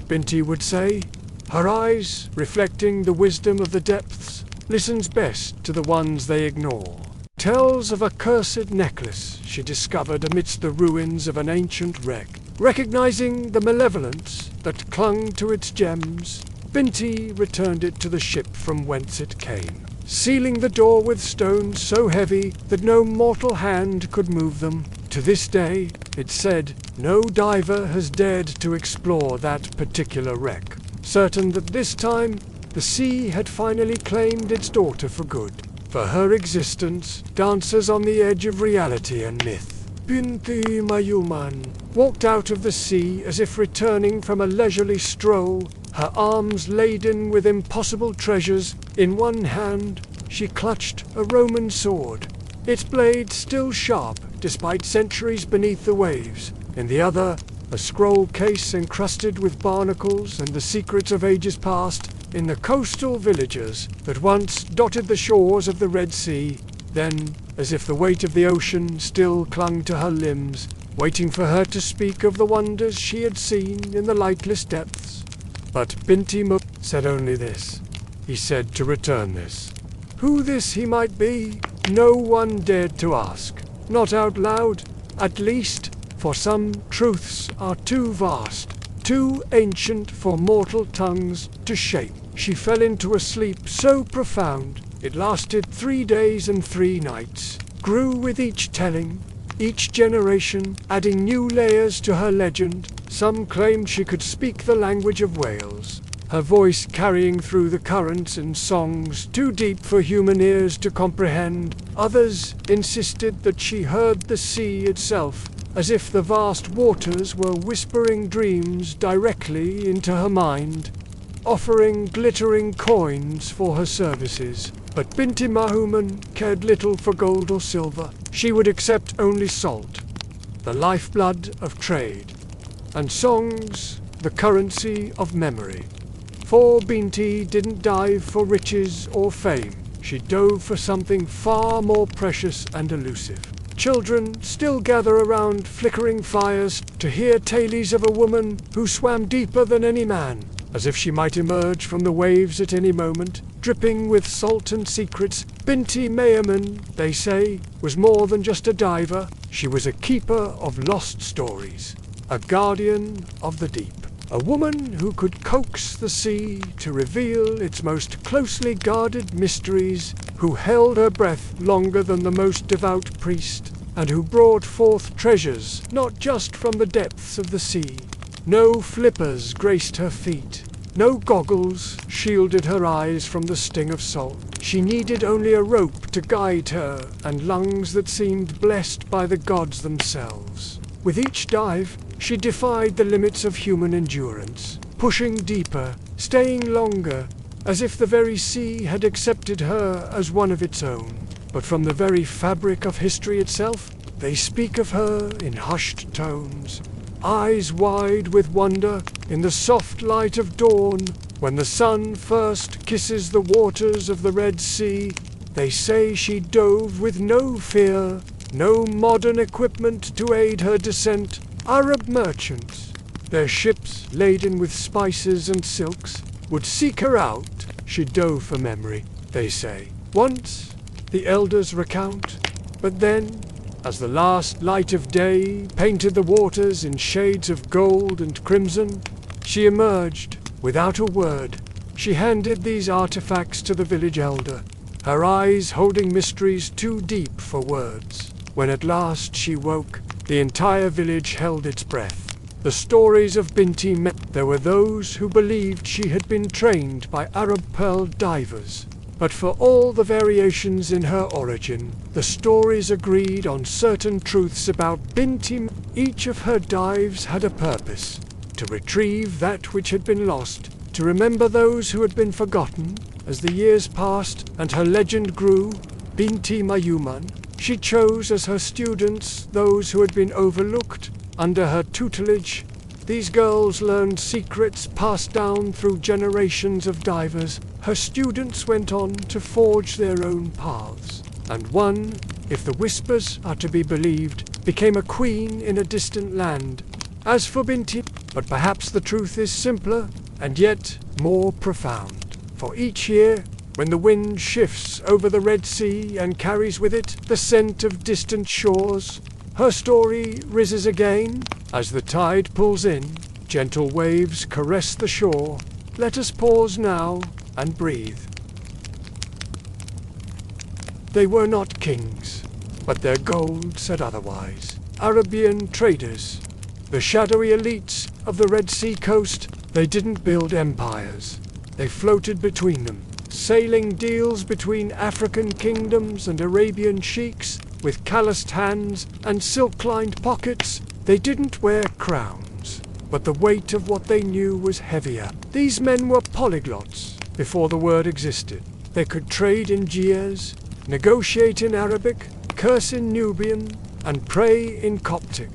Binti would say, her eyes reflecting the wisdom of the depths, listens best to the ones they ignore. Tells of a cursed necklace she discovered amidst the ruins of an ancient wreck. Recognizing the malevolence that clung to its gems, Binti returned it to the ship from whence it came, sealing the door with stones so heavy that no mortal hand could move them. To this day, it's said, no diver has dared to explore that particular wreck, certain that this time the sea had finally claimed its daughter for good. For her existence dances on the edge of reality and myth. Binti Mayuman walked out of the sea as if returning from a leisurely stroll, her arms laden with impossible treasures. In one hand, she clutched a Roman sword, its blade still sharp despite centuries beneath the waves. In the other, a scroll case encrusted with barnacles and the secrets of ages past. In the coastal villages that once dotted the shores of the Red Sea, then, as if the weight of the ocean still clung to her limbs, waiting for her to speak of the wonders she had seen in the lightless depths. But Binti said only this. He said to return this. Who this he might be, no one dared to ask. Not out loud, at least, for some truths are too vast, too ancient for mortal tongues to shape. She fell into a sleep so profound, it lasted 3 days and 3 nights, grew with each telling, each generation adding new layers to her legend. Some claimed she could speak the language of whales, her voice carrying through the currents in songs too deep for human ears to comprehend. Others insisted that she heard the sea itself, as if the vast waters were whispering dreams directly into her mind, offering glittering coins for her services. But Binti Mahuman cared little for gold or silver. She would accept only salt, the lifeblood of trade, and songs, the currency of memory. For Binti didn't dive for riches or fame. She dove for something far more precious and elusive. Children still gather around flickering fires to hear tales of a woman who swam deeper than any man, as if she might emerge from the waves at any moment, dripping with salt and secrets. Binti Mayuman, they say, was more than just a diver. She was a keeper of lost stories, a guardian of the deep, a woman who could coax the sea to reveal its most closely guarded mysteries, who held her breath longer than the most devout priest, and who brought forth treasures not just from the depths of the sea. No flippers graced her feet, no goggles shielded her eyes from the sting of salt. She needed only a rope to guide her, and lungs that seemed blessed by the gods themselves. With each dive, she defied the limits of human endurance, pushing deeper, staying longer, as if the very sea had accepted her as one of its own. But from the very fabric of history itself, they speak of her in hushed tones, eyes wide with wonder in the soft light of dawn. When the sun first kisses the waters of the Red Sea, they say she dove with no fear, no modern equipment to aid her descent. Arab merchants, their ships laden with spices and silks, would seek her out. She dove for memory, they say. Once, the elders recount, but then, as the last light of day painted the waters in shades of gold and crimson, she emerged without a word. She handed these artifacts to the village elder, her eyes holding mysteries too deep for words. When at last she woke, the entire village held its breath. The stories of Binti there were those who believed she had been trained by Arab pearl divers. But for all the variations in her origin, the stories agreed on certain truths about Binti. Each of her dives had a purpose: to retrieve that which had been lost, to remember those who had been forgotten. As the years passed and her legend grew, Binti Mayuman, she chose as her students those who had been overlooked. Under her tutelage, These girls learned secrets passed down through generations of divers. Her students went on to forge their own paths. And one, if the whispers are to be believed, became a queen in a distant land. As for Binti, but perhaps the truth is simpler and yet more profound. For each year, when the wind shifts over the Red Sea and carries with it the scent of distant shores, her story rises again. As the tide pulls in, gentle waves caress the shore. Let us pause now and breathe. They were not kings, but their gold said otherwise. Arabian traders, the shadowy elites of the Red Sea coast, they didn't build empires. They floated between them, sailing deals between African kingdoms and Arabian sheiks with calloused hands and silk-lined pockets. They didn't wear crowns, but the weight of what they knew was heavier. These men were polyglots before the word existed. They could trade in Ge'ez, negotiate in Arabic, curse in Nubian, and pray in Coptic.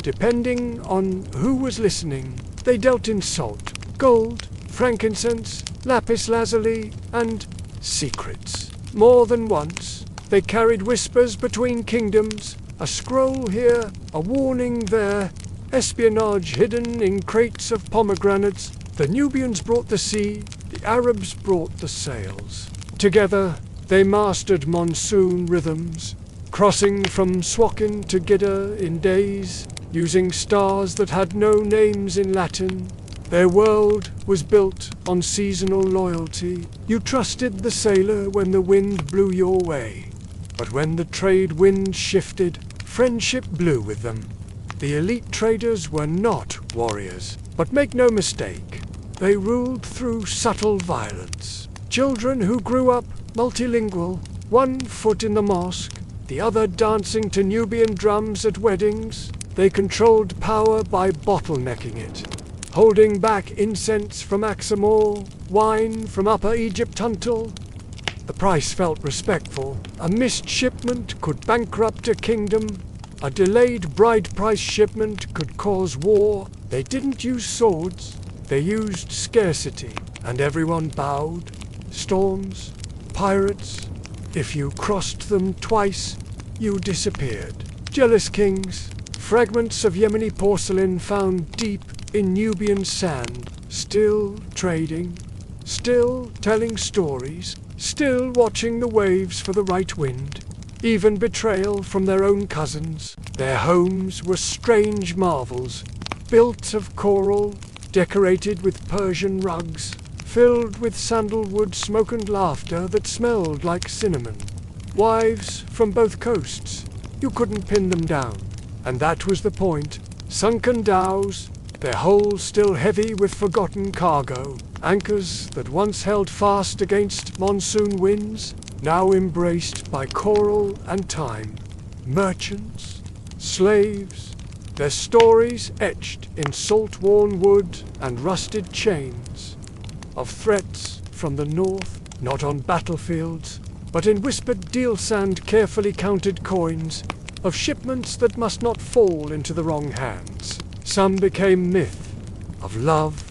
Depending on who was listening, they dealt in salt, gold, frankincense, lapis lazuli, and secrets. More than once, they carried whispers between kingdoms, a scroll here, a warning there, espionage hidden in crates of pomegranates. The Nubians brought the sea, the Arabs brought the sails. Together, they mastered monsoon rhythms, crossing from Sunken to Gidda in days, using stars that had no names in Latin. Their world was built on seasonal loyalty. You trusted the sailor when the wind blew your way. But when the trade wind shifted, friendship blew with them. The elite traders were not warriors, but make no mistake, they ruled through subtle violence. Children who grew up multilingual, one foot in the mosque, the other dancing to Nubian drums at weddings. They controlled power by bottlenecking it, holding back incense from Axamor, wine from Upper Egypt Tuntal. The price felt respectful. A missed shipment could bankrupt a kingdom. A delayed bride price shipment could cause war. They didn't use swords. They used scarcity, and everyone bowed. Storms, pirates. If you crossed them twice, you disappeared. Jealous kings, fragments of Yemeni porcelain found deep in Nubian sand, still trading, still telling stories, still watching the waves for the right wind. Even betrayal from their own cousins. Their homes were strange marvels, built of coral, decorated with Persian rugs, filled with sandalwood smoke and laughter that smelled like cinnamon. Wives from both coasts. You couldn't pin them down. And that was the point. Sunken dhows, their hulls still heavy with forgotten cargo. Anchors that once held fast against monsoon winds, now embraced by coral and time. Merchants, slaves, their stories etched in salt-worn wood and rusted chains. Of threats from the north, not on battlefields, but in whispered deal sand carefully counted coins. Of shipments that must not fall into the wrong hands. Some became myth, of love,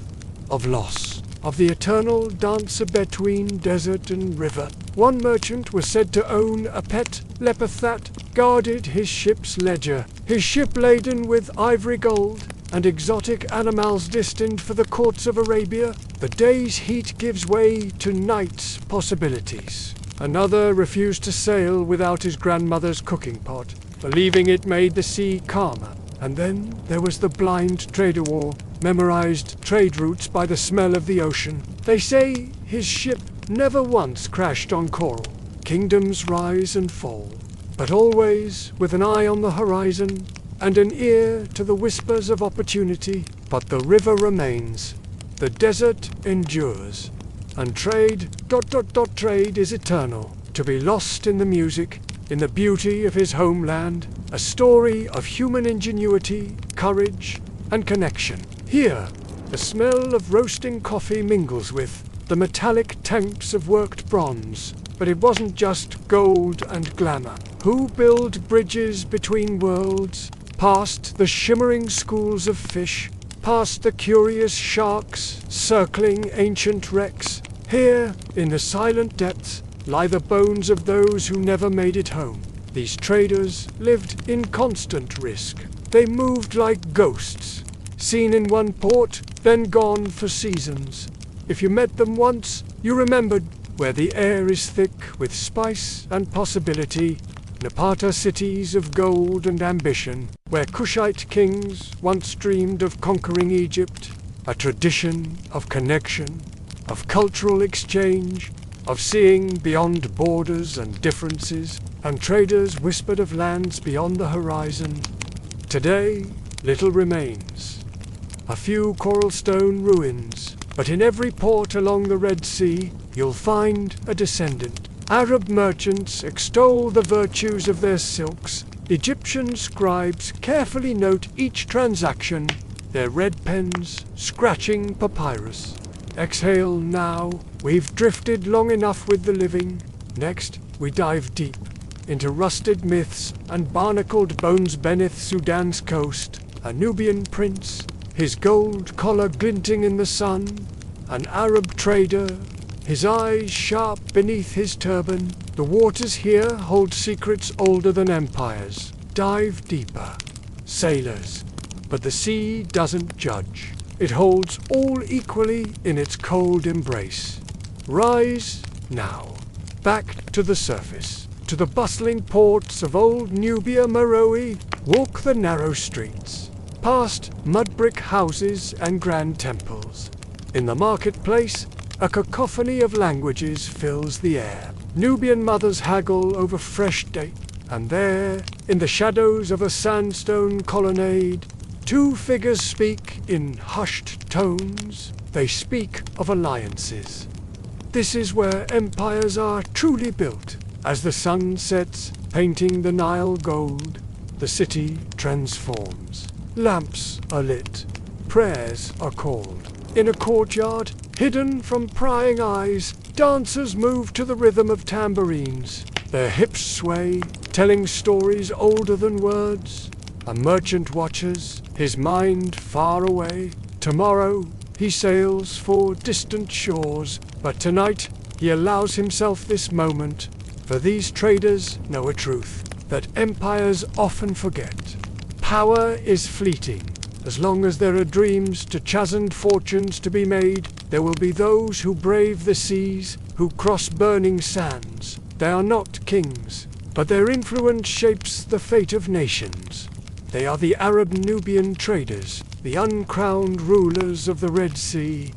of loss, of the eternal dance between desert and river. One merchant was said to own a pet leopard that guarded his ship's ledger, his ship laden with ivory gold and exotic animals destined for the courts of Arabia. The day's heat gives way to night's possibilities. Another refused to sail without his grandmother's cooking pot, believing it made the sea calmer. And then there was the blind trader war, memorized trade routes by the smell of the ocean. They say his ship never once crashed on coral. Kingdoms rise and fall, but always with an eye on the horizon and an ear to the whispers of opportunity. But the river remains, the desert endures, and trade, trade is eternal, to be lost in the music, in the beauty of his homeland, a story of human ingenuity, courage, and connection. Here, the smell of roasting coffee mingles with the metallic tanks of worked bronze. But it wasn't just gold and glamour. Who built bridges between worlds, past the shimmering schools of fish, past the curious sharks circling ancient wrecks. Here, in the silent depths, lie the bones of those who never made it home. These traders lived in constant risk. They moved like ghosts, seen in one port, then gone for seasons. If you met them once, you remembered where the air is thick with spice and possibility, Napata cities of gold and ambition, where Kushite kings once dreamed of conquering Egypt, a tradition of connection, of cultural exchange, of seeing beyond borders and differences, and traders whispered of lands beyond the horizon. Today, little remains. A few coral stone ruins, but in every port along the Red Sea, you'll find a descendant. Arab merchants extol the virtues of their silks. Egyptian scribes carefully note each transaction, their red pens scratching papyrus. Exhale now. We've drifted long enough with the living. Next, we dive deep into rusted myths and barnacled bones beneath Sudan's coast. A Nubian prince, his gold collar glinting in the sun. An Arab trader, his eyes sharp beneath his turban. The waters here hold secrets older than empires. Dive deeper, sailors. But the sea doesn't judge. It holds all equally in its cold embrace. Rise now, back to the surface, to the bustling ports of old Nubia Meroe. Walk the narrow streets, past mud-brick houses and grand temples. In the marketplace, a cacophony of languages fills the air. Nubian mothers haggle over fresh date, and there, in the shadows of a sandstone colonnade, two figures speak in hushed tones. They speak of alliances. This is where empires are truly built. As the sun sets, painting the Nile gold, the city transforms. Lamps are lit, prayers are called. In a courtyard, hidden from prying eyes, dancers move to the rhythm of tambourines. Their hips sway, telling stories older than words. A merchant watches, his mind far away. Tomorrow, he sails for distant shores, but tonight, he allows himself this moment. For these traders know a truth that empires often forget. Power is fleeting. As long as there are dreams to chastened fortunes to be made, there will be those who brave the seas, who cross burning sands. They are not kings, but their influence shapes the fate of nations. They are the Arab Nubian traders, the uncrowned rulers of the Red Sea,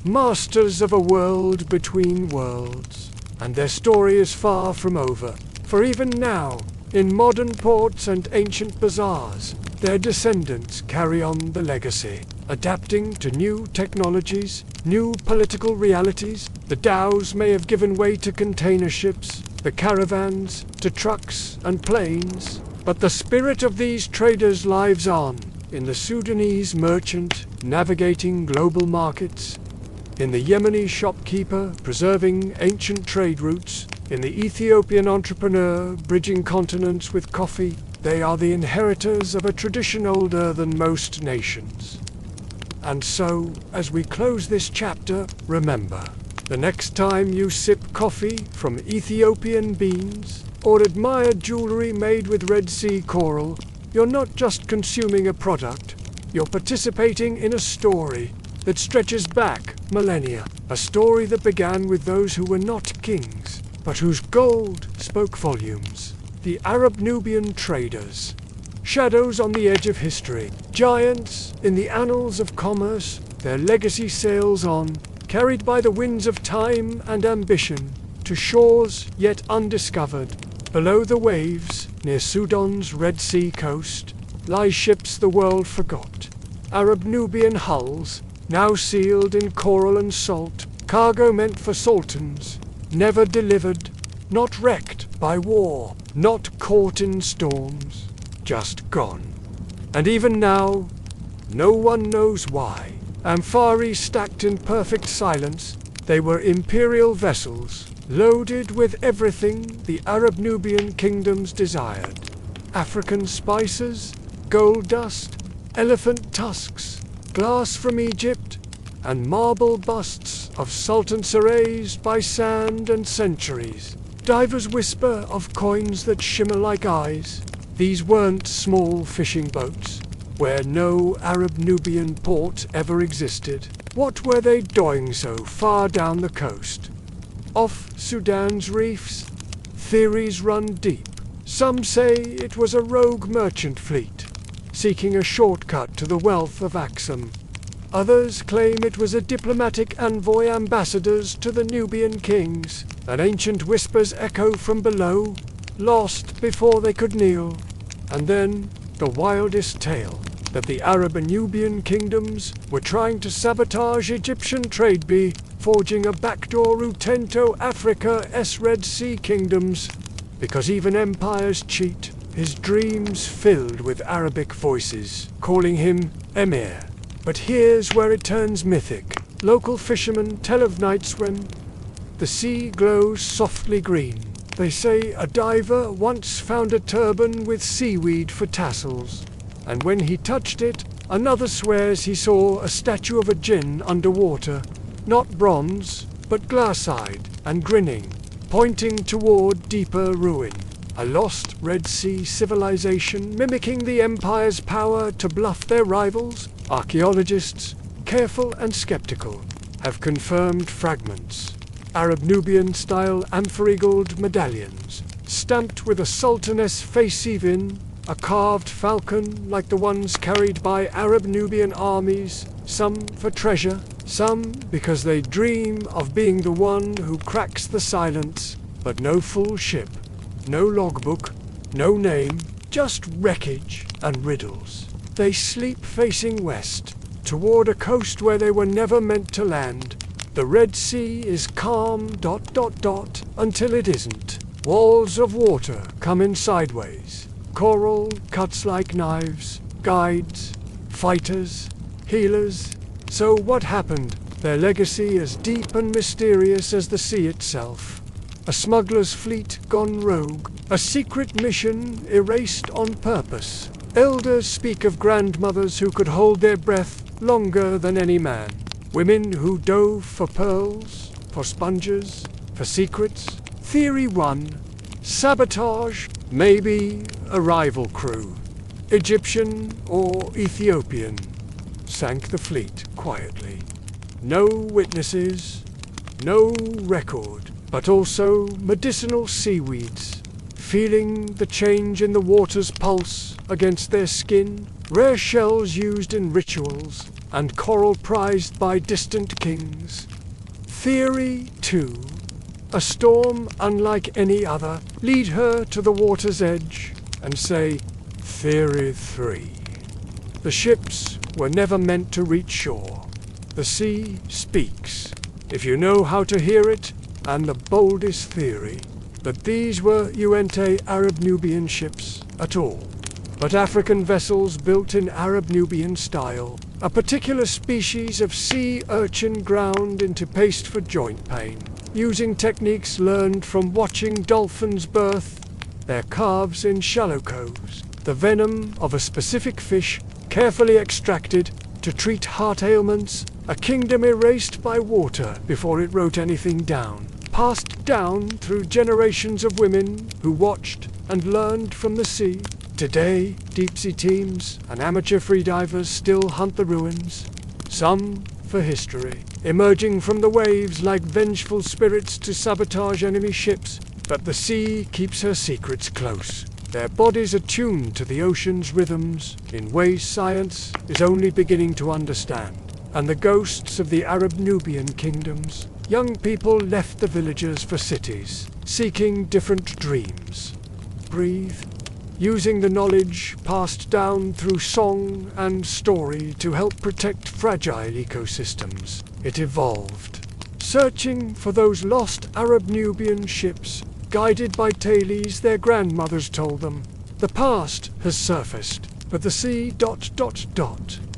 masters of a world between worlds. And their story is far from over, for even now, in modern ports and ancient bazaars, their descendants carry on the legacy, adapting to new technologies, new political realities. The dhows may have given way to container ships, the caravans to trucks and planes, but the spirit of these traders lives on in the Sudanese merchant navigating global markets, in the Yemeni shopkeeper preserving ancient trade routes, in the Ethiopian entrepreneur bridging continents with coffee. They are the inheritors of a tradition older than most nations. And so, as we close this chapter, remember, the next time you sip coffee from Ethiopian beans, or admire jewelry made with Red Sea coral, you're not just consuming a product, you're participating in a story that stretches back millennia, a story that began with those who were not kings, but whose gold spoke volumes. The Arab Nubian traders, shadows on the edge of history, giants in the annals of commerce, their legacy sails on, carried by the winds of time and ambition, to shores yet undiscovered. Below the waves, near Sudan's Red Sea coast, lie ships the world forgot. Arab Nubian hulls, now sealed in coral and salt, cargo meant for sultans, never delivered, not wrecked by war, not caught in storms, just gone. And even now, no one knows why. Amphares stacked in perfect silence, they were imperial vessels, loaded with everything the Arab Nubian kingdoms desired. African spices, gold dust, elephant tusks, glass from Egypt, and marble busts of sultans erased by sand and centuries. Divers whisper of coins that shimmer like eyes. These weren't small fishing boats, where no Arab Nubian port ever existed. What were they doing so far down the coast? Off Sudan's reefs? Theories run deep. Some say it was a rogue merchant fleet, seeking a shortcut to the wealth of Axum. Others claim it was a diplomatic envoy ambassadors to the Nubian kings, and ancient whispers echo from below, lost before they could kneel. And then the wildest tale, that the Arab and Nubian kingdoms were trying to sabotage Egyptian trade by forging a backdoor route to Africa's Red Sea kingdoms. Because even empires cheat, his dreams filled with Arabic voices, calling him Emir. But here's where it turns mythic. Local fishermen tell of nights when the sea glows softly green. They say a diver once found a turban with seaweed for tassels, and when he touched it, another swears he saw a statue of a jinn underwater, not bronze, but glass-eyed and grinning, pointing toward deeper ruin. A lost Red Sea civilization mimicking the Empire's power to bluff their rivals. Archaeologists, careful and skeptical, have confirmed fragments. Arab Nubian-style amphory gold medallions, stamped with a sultaness face even, a carved falcon like the ones carried by Arab Nubian armies, some for treasure, some because they dream of being the one who cracks the silence, but no full ship, no logbook, no name, just wreckage and riddles. They sleep facing west, toward a coast where they were never meant to land. The Red Sea is calm ... until it isn't. Walls of water come in sideways. Coral cuts like knives. Guides, fighters, healers. So what happened? Their legacy as deep and mysterious as the sea itself. A smuggler's fleet gone rogue. A secret mission erased on purpose. Elders speak of grandmothers who could hold their breath longer than any man. Women who dove for pearls, for sponges, for secrets. Theory 1. Sabotage, maybe a rival crew. Egyptian or Ethiopian. Sank the fleet quietly. No witnesses, no record, but also medicinal seaweeds. Feeling the change in the water's pulse against their skin, rare shells used in rituals, and coral prized by distant kings. Theory 2. A storm unlike any other. Lead her to the water's edge and say, Theory 3. The ships were never meant to reach shore. The sea speaks, if you know how to hear it, and the boldest theory, that these were Arab Nubian ships at all, but African vessels built in Arab Nubian style, a particular species of sea urchin ground into paste for joint pain, using techniques learned from watching dolphins birth their calves in shallow coves, the venom of a specific fish carefully extracted to treat heart ailments, a kingdom erased by water before it wrote anything down, passed down through generations of women who watched and learned from the sea. Today, deep-sea teams and amateur freedivers still hunt the ruins, some for history, emerging from the waves like vengeful spirits to sabotage enemy ships, but the sea keeps her secrets close. Their bodies attuned to the ocean's rhythms in ways science is only beginning to understand. And the ghosts of the Arab Nubian kingdoms, young people left the villages for cities, seeking different dreams. Breathe, using the knowledge passed down through song and story to help protect fragile ecosystems. It evolved, searching for those lost Arab Nubian ships, guided by tales their grandmothers told them. The past has surfaced, but the sea ...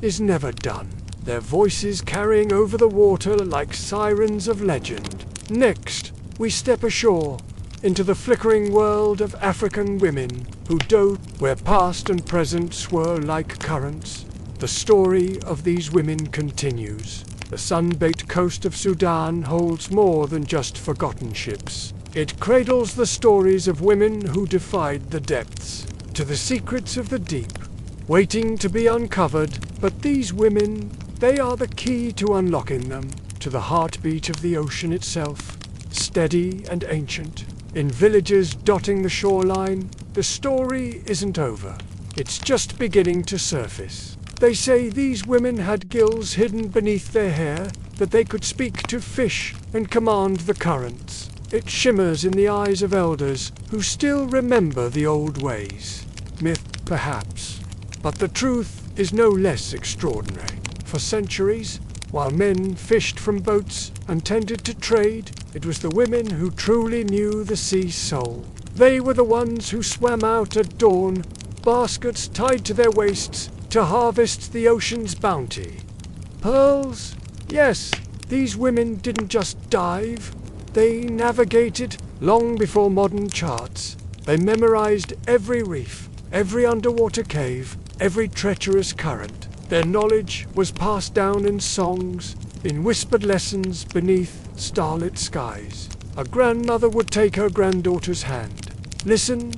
is never done. Their voices carrying over the water like sirens of legend. Next, we step ashore, into the flickering world of African women who dove where past and present swirl like currents. The the story of these women continues. The sun-baked coast of Sudan holds more than just forgotten ships. It cradles the stories of women who defied the depths, to the secrets of the deep, waiting to be uncovered. But these women, they are the key to unlocking them, to the heartbeat of the ocean itself, steady and ancient. In villages dotting the shoreline, the story isn't over. It's just beginning to surface. They say these women had gills hidden beneath their hair, that they could speak to fish and command the currents. It shimmers in the eyes of elders who still remember the old ways. Myth, perhaps. But the truth is no less extraordinary. For centuries, while men fished from boats and tended to trade, it was the women who truly knew the sea's soul. They were the ones who swam out at dawn, baskets tied to their waists, to harvest the ocean's bounty. Pearls? Yes, these women didn't just dive. They navigated long before modern charts. They memorized every reef, every underwater cave, every treacherous current. Their knowledge was passed down in songs, in whispered lessons beneath starlit skies. A grandmother would take her granddaughter's hand. Listen,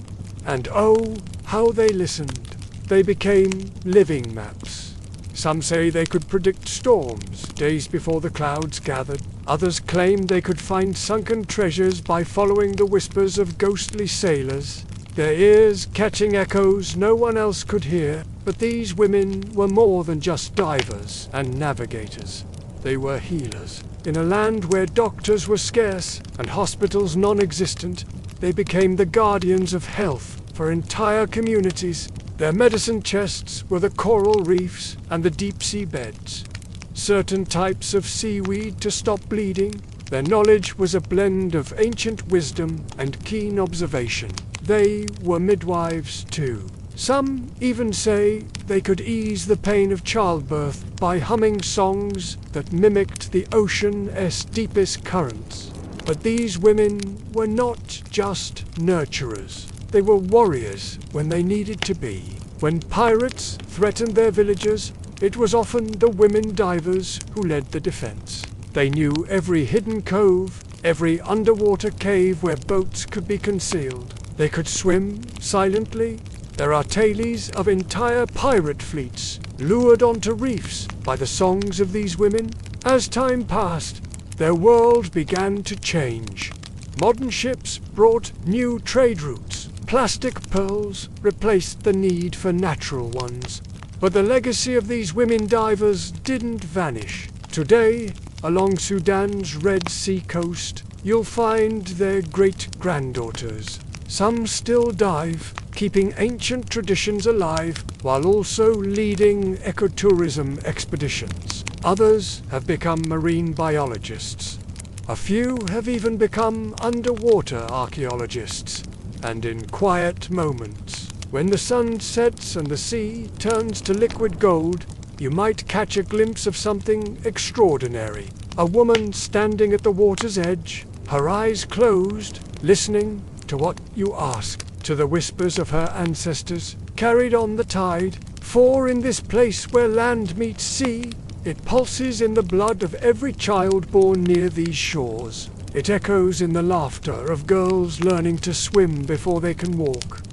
and oh, how they listened. They became living maps. Some say they could predict storms days before the clouds gathered. Others claimed they could find sunken treasures by following the whispers of ghostly sailors, their ears catching echoes no one else could hear. But these women were more than just divers and navigators. They were healers. In a land where doctors were scarce and hospitals non-existent, they became the guardians of health for entire communities. Their medicine chests were the coral reefs and the deep-sea beds. Certain types of seaweed to stop bleeding. Their knowledge was a blend of ancient wisdom and keen observation. They were midwives too. Some even say they could ease the pain of childbirth by humming songs that mimicked the ocean's deepest currents. But these women were not just nurturers. They were warriors when they needed to be. When pirates threatened their villages, it was often the women divers who led the defense. They knew every hidden cove, every underwater cave where boats could be concealed. They could swim silently. There are tales of entire pirate fleets lured onto reefs by the songs of these women. As time passed, their world began to change. Modern ships brought new trade routes. Plastic pearls replaced the need for natural ones. But the legacy of these women divers didn't vanish. Today, along Sudan's Red Sea coast, you'll find their great-granddaughters. Some still dive, keeping ancient traditions alive, while also leading ecotourism expeditions. Others have become marine biologists. A few have even become underwater archaeologists. And in quiet moments, when the sun sets and the sea turns to liquid gold, you might catch a glimpse of something extraordinary. A woman standing at the water's edge, her eyes closed, listening to what you ask, to the whispers of her ancestors, carried on the tide. For in this place where land meets sea, it pulses in the blood of every child born near these shores. It echoes in the laughter of girls learning to swim before they can walk.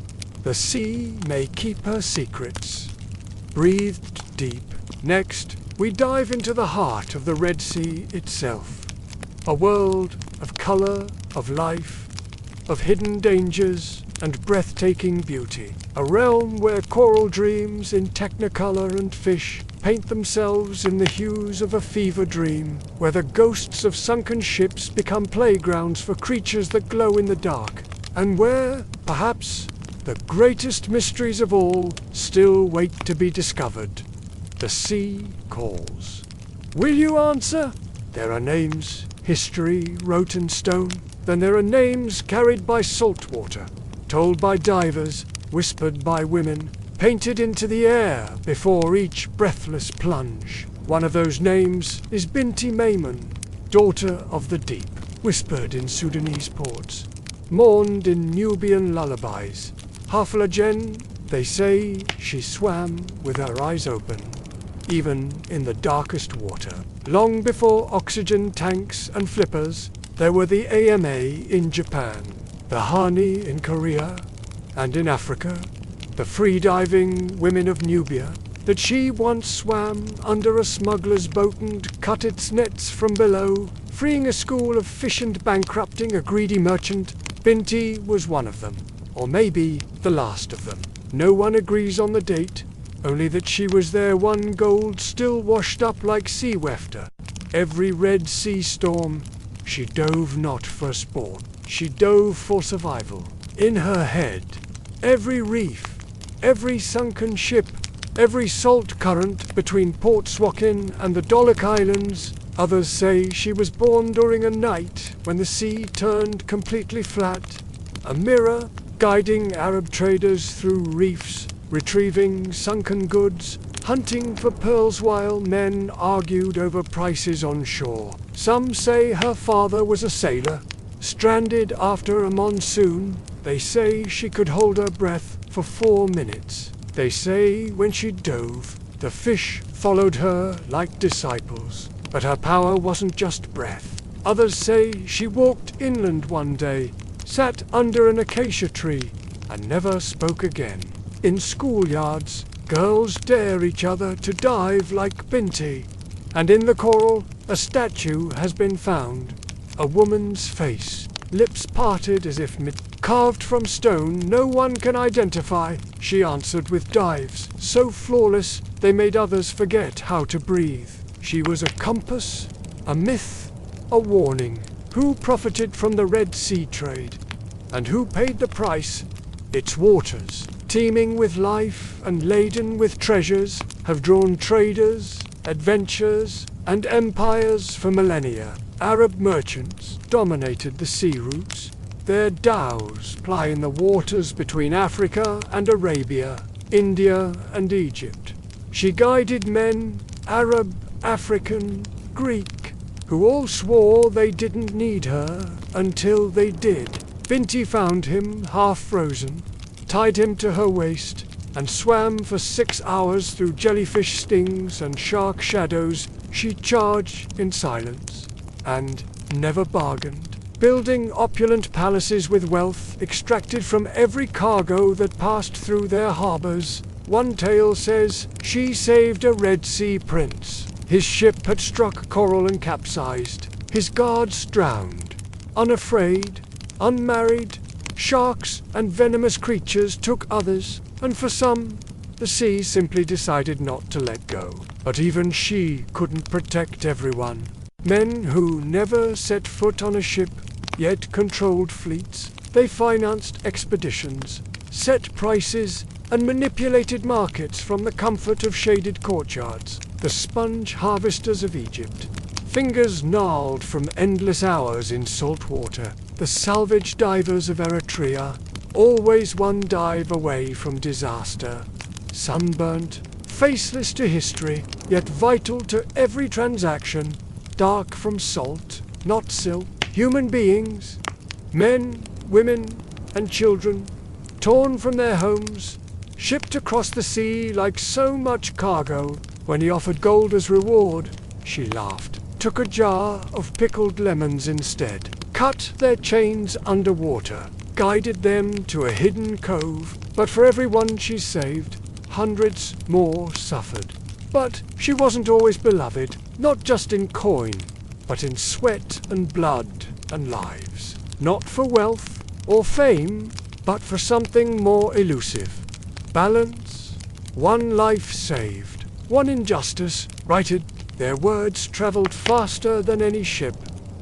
The sea may keep her secrets. Breathed deep. Next, we dive into the heart of the Red Sea itself. A world of color, of life, of hidden dangers and breathtaking beauty. A realm where coral dreams in technicolor and fish paint themselves in the hues of a fever dream, where the ghosts of sunken ships become playgrounds for creatures that glow in the dark, and where, perhaps, the greatest mysteries of all still wait to be discovered. The sea calls. Will you answer? There are names, history wrote in stone. Then there are names carried by salt water, told by divers, whispered by women, painted into the air before each breathless plunge. One of those names is Binti Maimon, daughter of the deep, whispered in Sudanese ports, mourned in Nubian lullabies. Hafla Jen, they say she swam with her eyes open. even in the darkest water. Long before oxygen tanks and flippers, there were the AMA in Japan, the Hani in Korea, and in Africa, the freediving women of Nubia, that she once swam under a smuggler's boat and cut its nets from below, freeing a school of fish and bankrupting a greedy merchant. Binti was one of them, or maybe the last of them. No one agrees on the date, only that she was there one gold still washed up like sea wafter. Every Red Sea storm, she dove not for sport, she dove for survival. In her head, every reef, every sunken ship, every salt current between Port Suakin and the Dolic Islands. Others say she was born during a night when the sea turned completely flat, a mirror guiding Arab traders through reefs, retrieving sunken goods, hunting for pearls while men argued over prices on shore. Some say her father was a sailor, stranded after a monsoon. They say she could hold her breath for 4 minutes. They say when she dove, the fish followed her like disciples. But her power wasn't just breath. Others say she walked inland one day, sat under an acacia tree, and never spoke again. In schoolyards, girls dare each other to dive like Binti. And in the coral, a statue has been found. A woman's face, lips parted as if carved from stone no one can identify. She answered with dives, so flawless they made others forget how to breathe. She was a compass, a myth, a warning. Who profited from the Red Sea trade? And who paid the price? Its waters, teeming with life and laden with treasures, have drawn traders, adventurers, and empires for millennia. Arab merchants dominated the sea routes. Their dhows ply in the waters between Africa and Arabia, India and Egypt. She guided men, Arab, African, Greek, who all swore they didn't need her until they did. Binti found him half frozen, tied him to her waist, and swam for 6 hours through jellyfish stings and shark shadows. She charged in silence and never bargained, building opulent palaces with wealth extracted from every cargo that passed through their harbors. One tale says she saved a Red Sea prince. His ship had struck coral and capsized. His guards drowned. Unafraid, unmarried, sharks and venomous creatures took others, and for some, the sea simply decided not to let go. But even she couldn't protect everyone. Men who never set foot on a ship, yet controlled fleets. They financed expeditions, set prices, and manipulated markets from the comfort of shaded courtyards. The sponge harvesters of Egypt, fingers gnarled from endless hours in salt water. The salvage divers of Eritrea, always one dive away from disaster. Sunburnt, faceless to history, yet vital to every transaction. Dark from salt, not silk. Human beings, men, women, and children, torn from their homes, shipped across the sea like so much cargo. When he offered gold as reward, she laughed, took a jar of pickled lemons instead, cut their chains underwater, guided them to a hidden cove. But for every one she saved, hundreds more suffered. But she wasn't always beloved, not just in coin, but in sweat and blood and lives. Not for wealth or fame, but for something more elusive. Balance. One life saved. One injustice righted. Their words traveled faster than any ship,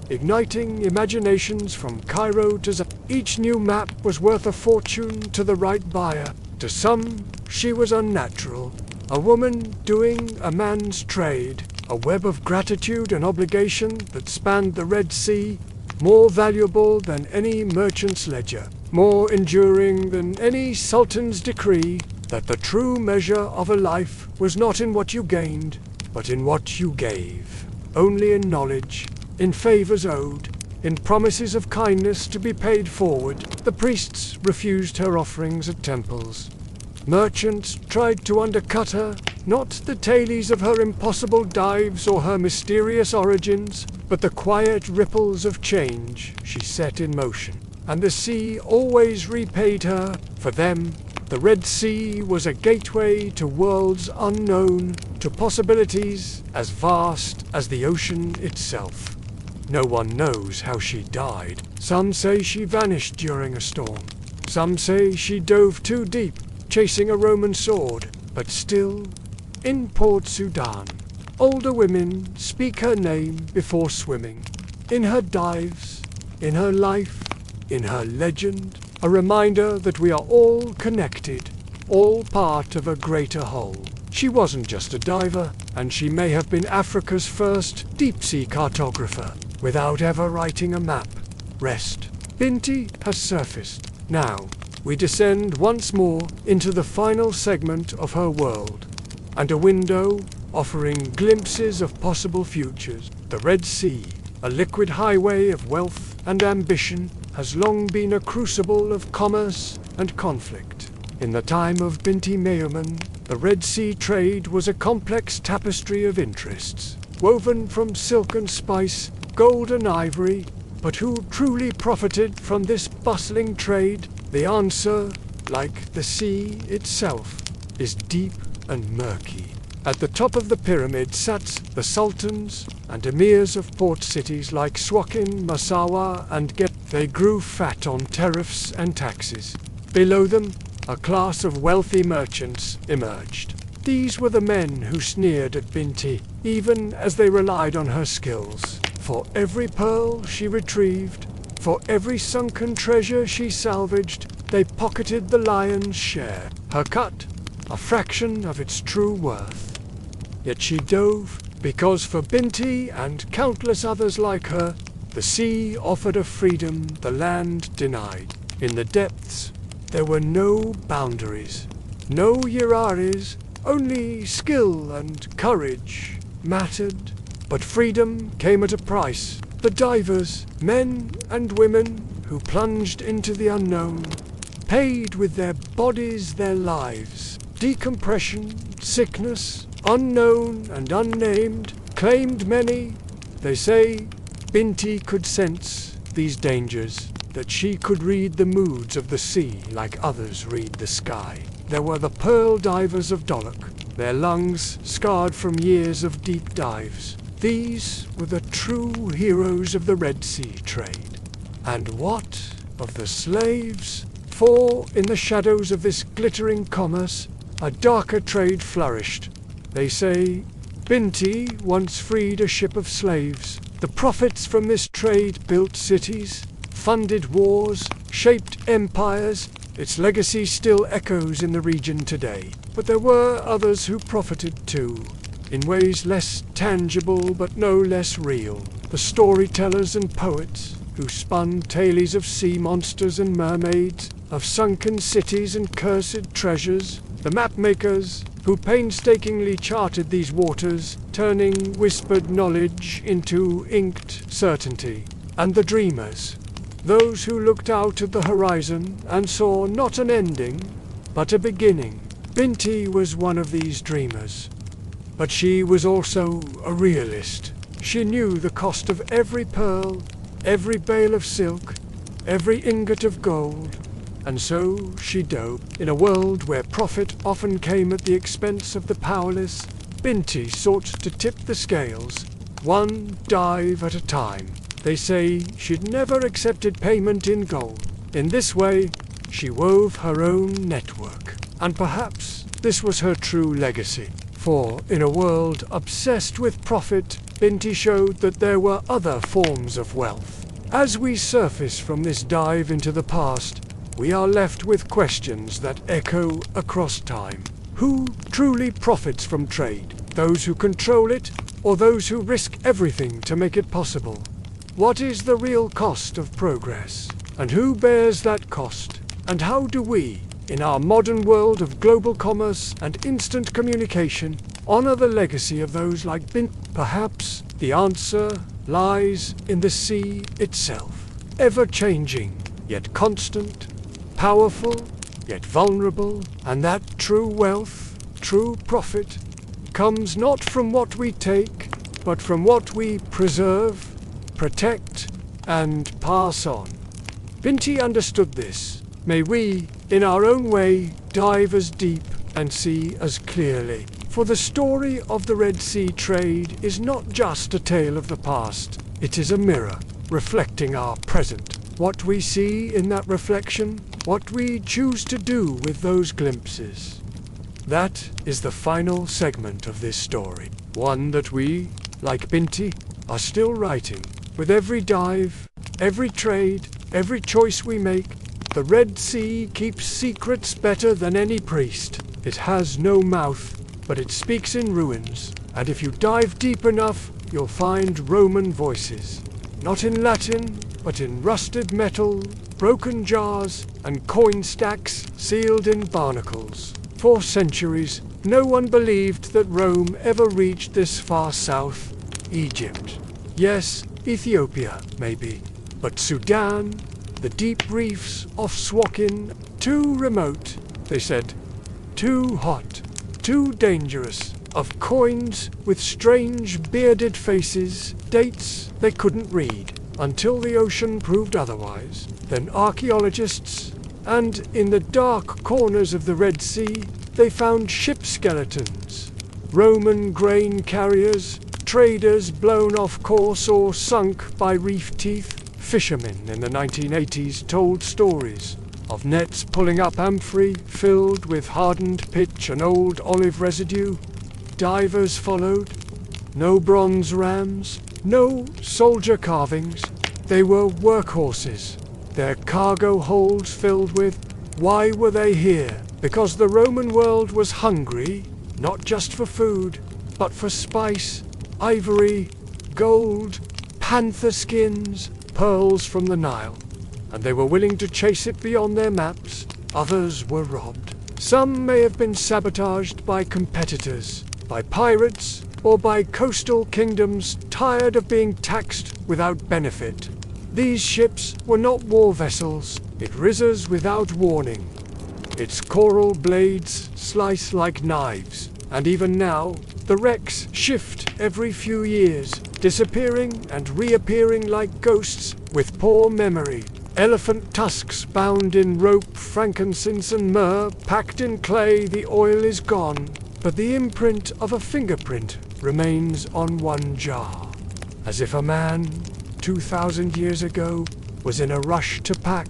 igniting imaginations from Cairo to Zaire. Each new map was worth a fortune to the right buyer. To some, she was unnatural, a woman doing a man's trade, a web of gratitude and obligation that spanned the Red Sea, more valuable than any merchant's ledger, more enduring than any sultan's decree, that the true measure of a life was not in what you gained, but in what you gave. Only in knowledge, in favors owed, in promises of kindness to be paid forward. The priests refused her offerings at temples. Merchants tried to undercut her, Not the tales of her impossible dives or her mysterious origins, but the quiet ripples of change she set in motion. And the sea always repaid her. For them, the Red Sea was a gateway to worlds unknown, to possibilities as vast as the ocean itself. No one knows how she died. Some say she vanished during a storm. Some say she dove too deep, chasing a Roman sword. But still, in Port Sudan, older women speak her name before swimming. In her dives, in her life, in her legend, a reminder that we are all connected, all part of a greater whole. She wasn't just a diver, and she may have been Africa's first deep-sea cartographer, without ever writing a map. Rest. Binti has surfaced. Now, we descend once more into the final segment of her world, and a window offering glimpses of possible futures. The Red Sea, a liquid highway of wealth and ambition, has long been a crucible of commerce and conflict. In the time of Binti Mayoman, the Red Sea trade was a complex tapestry of interests, woven from silk and spice, gold and ivory. But who truly profited from this bustling trade? The answer, like the sea itself, is deep and murky. At the top of the pyramid sat the sultans and emirs of port cities like Suakin, Massawa, and Get. They grew fat on tariffs and taxes. Below them, a class of wealthy merchants emerged. These were the men who sneered at Binti, even as they relied on her skills. For every pearl she retrieved, for every sunken treasure she salvaged, they pocketed the lion's share. Her cut, a fraction of its true worth. Yet she dove, because for Binti and countless others like her, the sea offered a freedom the land denied. In the depths, there were no boundaries, no hierarchies, only skill and courage mattered. But freedom came at a price. The divers, men and women who plunged into the unknown, paid with their bodies, their lives. Decompression, sickness, unknown and unnamed, claimed many. They say Binti could sense these dangers, that she could read the moods of the sea like others read the sky. There were the pearl divers of Dolok, their lungs scarred from years of deep dives. These were the true heroes of the Red Sea trade. And what of the slaves? For in the shadows of this glittering commerce, a darker trade flourished. They say Binti once freed a ship of slaves. The profits from this trade built cities, funded wars, shaped empires. Its legacy still echoes in the region today. But there were others who profited too, in ways less tangible but no less real. The storytellers and poets who spun tales of sea monsters and mermaids, of sunken cities and cursed treasures. The mapmakers who painstakingly charted these waters, turning whispered knowledge into inked certainty. And the dreamers, those who looked out at the horizon and saw not an ending, but a beginning. Binti was one of these dreamers. But she was also a realist. She knew the cost of every pearl, every bale of silk, every ingot of gold, and so she dove. In a world where profit often came at the expense of the powerless, Binti sought to tip the scales, one dive at a time. They say she'd never accepted payment in gold. In this way, she wove her own network. And perhaps this was her true legacy. For in a world obsessed with profit, Binti showed that there were other forms of wealth. As we surface from this dive into the past, we are left with questions that echo across time. Who truly profits from trade? Those who control it, or those who risk everything to make it possible? What is the real cost of progress? And who bears that cost? And how do we, in our modern world of global commerce and instant communication, honor the legacy of those like Binti? Perhaps the answer lies in the sea itself. Ever-changing, yet constant, powerful, yet vulnerable, and that true wealth, true profit, comes not from what we take, but from what we preserve, protect, and pass on. Binti understood this. May we, in our own way, dive as deep and see as clearly. For the story of the Red Sea trade is not just a tale of the past. It is a mirror, reflecting our present. What we see in that reflection, what we choose to do with those glimpses. That is the final segment of this story. One that we, like Binti, are still writing. With every dive, every trade, every choice we make, the Red Sea keeps secrets better than any priest. It has no mouth, but it speaks in ruins, and if you dive deep enough, you'll find Roman voices. Not in Latin, but in rusted metal, broken jars, and coin stacks sealed in barnacles. For centuries, no one believed that Rome ever reached this far south. Egypt. Yes, Ethiopia, maybe. But Sudan, the deep reefs off Sunken, too remote, they said. Too hot, too dangerous. Of coins with strange bearded faces, dates they couldn't read, until the ocean proved otherwise. Then archaeologists, and in the dark corners of the Red Sea, they found ship skeletons, Roman grain carriers, traders blown off course or sunk by reef teeth. Fishermen in the 1980s told stories of nets pulling up amphorae filled with hardened pitch and old olive residue. Divers followed. No bronze rams, no soldier carvings. They were workhorses, their cargo holds filled with. Why were they here? Because the Roman world was hungry, not just for food, but for spice, ivory, gold, panther skins, pearls from the Nile. And they were willing to chase it beyond their maps. Others were robbed. Some may have been sabotaged by competitors, by pirates, or by coastal kingdoms tired of being taxed without benefit. These ships were not war vessels. It rises without warning. Its coral blades slice like knives, and even now, the wrecks shift every few years, disappearing and reappearing like ghosts with poor memory. Elephant tusks bound in rope, frankincense and myrrh, packed in clay, the oil is gone, but the imprint of a fingerprint remains on one jar, as if a man, 2,000 years ago, was in a rush to pack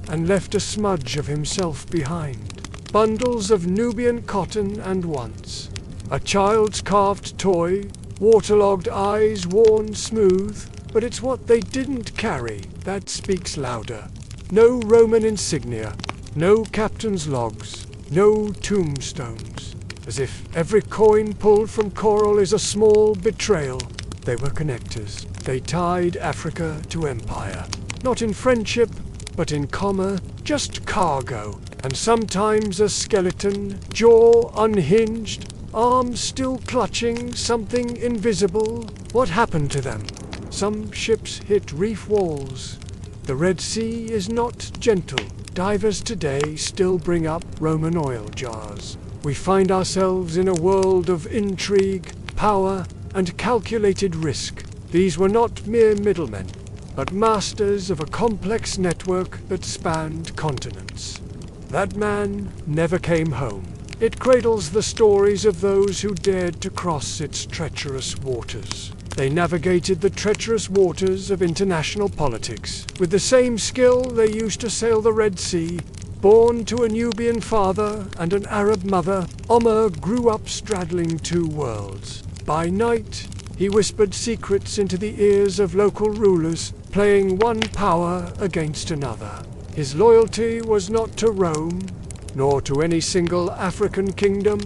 and left a smudge of himself behind. Bundles of Nubian cotton and wants. A child's carved toy, waterlogged eyes worn smooth, but it's what they didn't carry that speaks louder. No Roman insignia, no captain's logs, no tombstones. As if every coin pulled from coral is a small betrayal. They were connectors. They tied Africa to empire. Not in friendship, but in commerce, just cargo. And sometimes a skeleton, jaw unhinged, arms still clutching something invisible. What happened to them? Some ships hit reef walls. The Red Sea is not gentle. Divers today still bring up Roman oil jars. We find ourselves in a world of intrigue, power, and calculated risk. These were not mere middlemen, but masters of a complex network that spanned continents. That man never came home. It cradles the stories of those who dared to cross its treacherous waters. They navigated the treacherous waters of international politics with the same skill they used to sail the Red Sea. Born to a Nubian father and an Arab mother, Omar grew up straddling two worlds. By night, he whispered secrets into the ears of local rulers, playing one power against another. His loyalty was not to Rome, nor to any single African kingdom,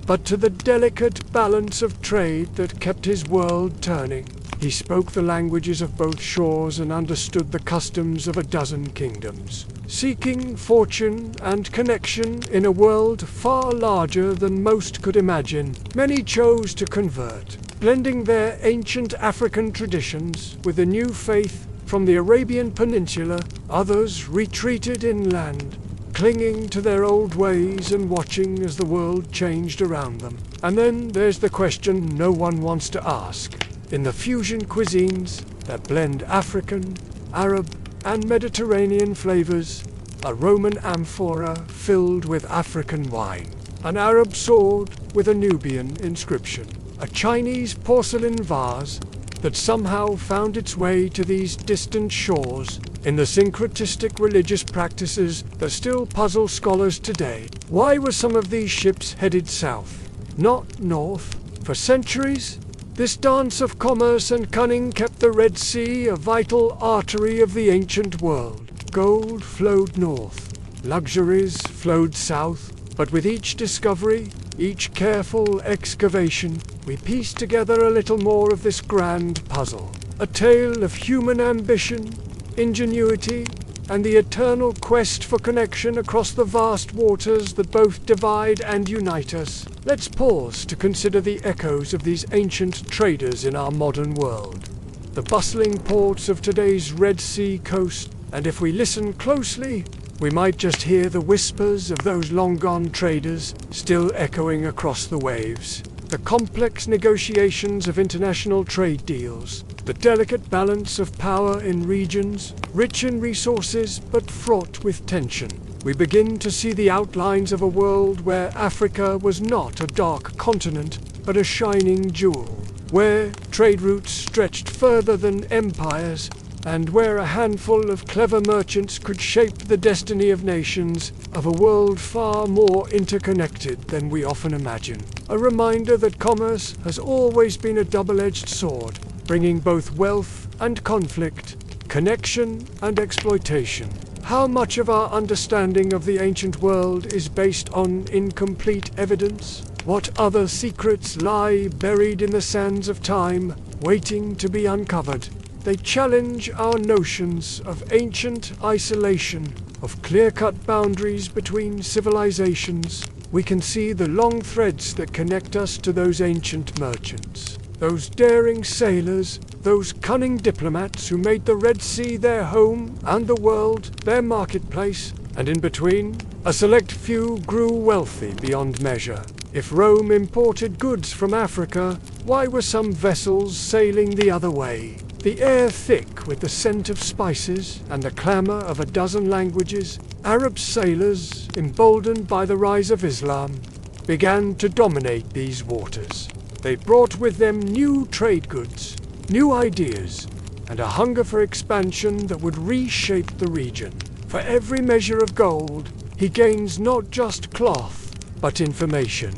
but to the delicate balance of trade that kept his world turning. He spoke the languages of both shores and understood the customs of a dozen kingdoms. Seeking fortune and connection in a world far larger than most could imagine, many chose to convert, blending their ancient African traditions with a new faith from the Arabian Peninsula. Others retreated inland, clinging to their old ways and watching as the world changed around them. And then there's the question no one wants to ask. In the fusion cuisines that blend African, Arab, and Mediterranean flavors, a Roman amphora filled with African wine, an Arab sword with a Nubian inscription, a Chinese porcelain vase that somehow found its way to these distant shores in the syncretistic religious practices that still puzzle scholars today. Why were some of these ships headed south, not north? For centuries, this dance of commerce and cunning kept the Red Sea a vital artery of the ancient world. Gold flowed north, luxuries flowed south, but with each discovery, each careful excavation, we piece together a little more of this grand puzzle. A tale of human ambition, ingenuity, and the eternal quest for connection across the vast waters that both divide and unite us. Let's pause to consider the echoes of these ancient traders in our modern world. The bustling ports of today's Red Sea coast, and if we listen closely, we might just hear the whispers of those long-gone traders still echoing across the waves. The complex negotiations of international trade deals, the delicate balance of power in regions, rich in resources but fraught with tension. We begin to see the outlines of a world where Africa was not a dark continent, but a shining jewel, where trade routes stretched further than empires, and where a handful of clever merchants could shape the destiny of nations, of a world far more interconnected than we often imagine. A reminder that commerce has always been a double-edged sword, bringing both wealth and conflict, connection and exploitation. How much of our understanding of the ancient world is based on incomplete evidence? What other secrets lie buried in the sands of time, waiting to be uncovered? They challenge our notions of ancient isolation, of clear-cut boundaries between civilizations. We can see the long threads that connect us to those ancient merchants, those daring sailors, those cunning diplomats who made the Red Sea their home and the world their marketplace, and in between, a select few grew wealthy beyond measure. If Rome imported goods from Africa, why were some vessels sailing the other way? The air thick with the scent of spices and the clamor of a dozen languages, Arab sailors, emboldened by the rise of Islam, began to dominate these waters. They brought with them new trade goods, new ideas, and a hunger for expansion that would reshape the region. For every measure of gold, he gains not just cloth, but information.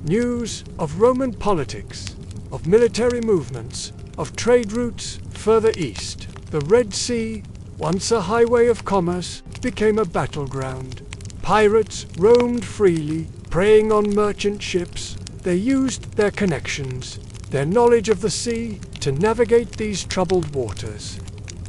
News of Roman politics, of military movements, of trade routes further east. The Red Sea, once a highway of commerce, became a battleground. Pirates roamed freely, preying on merchant ships. They used their connections, their knowledge of the sea, to navigate these troubled waters.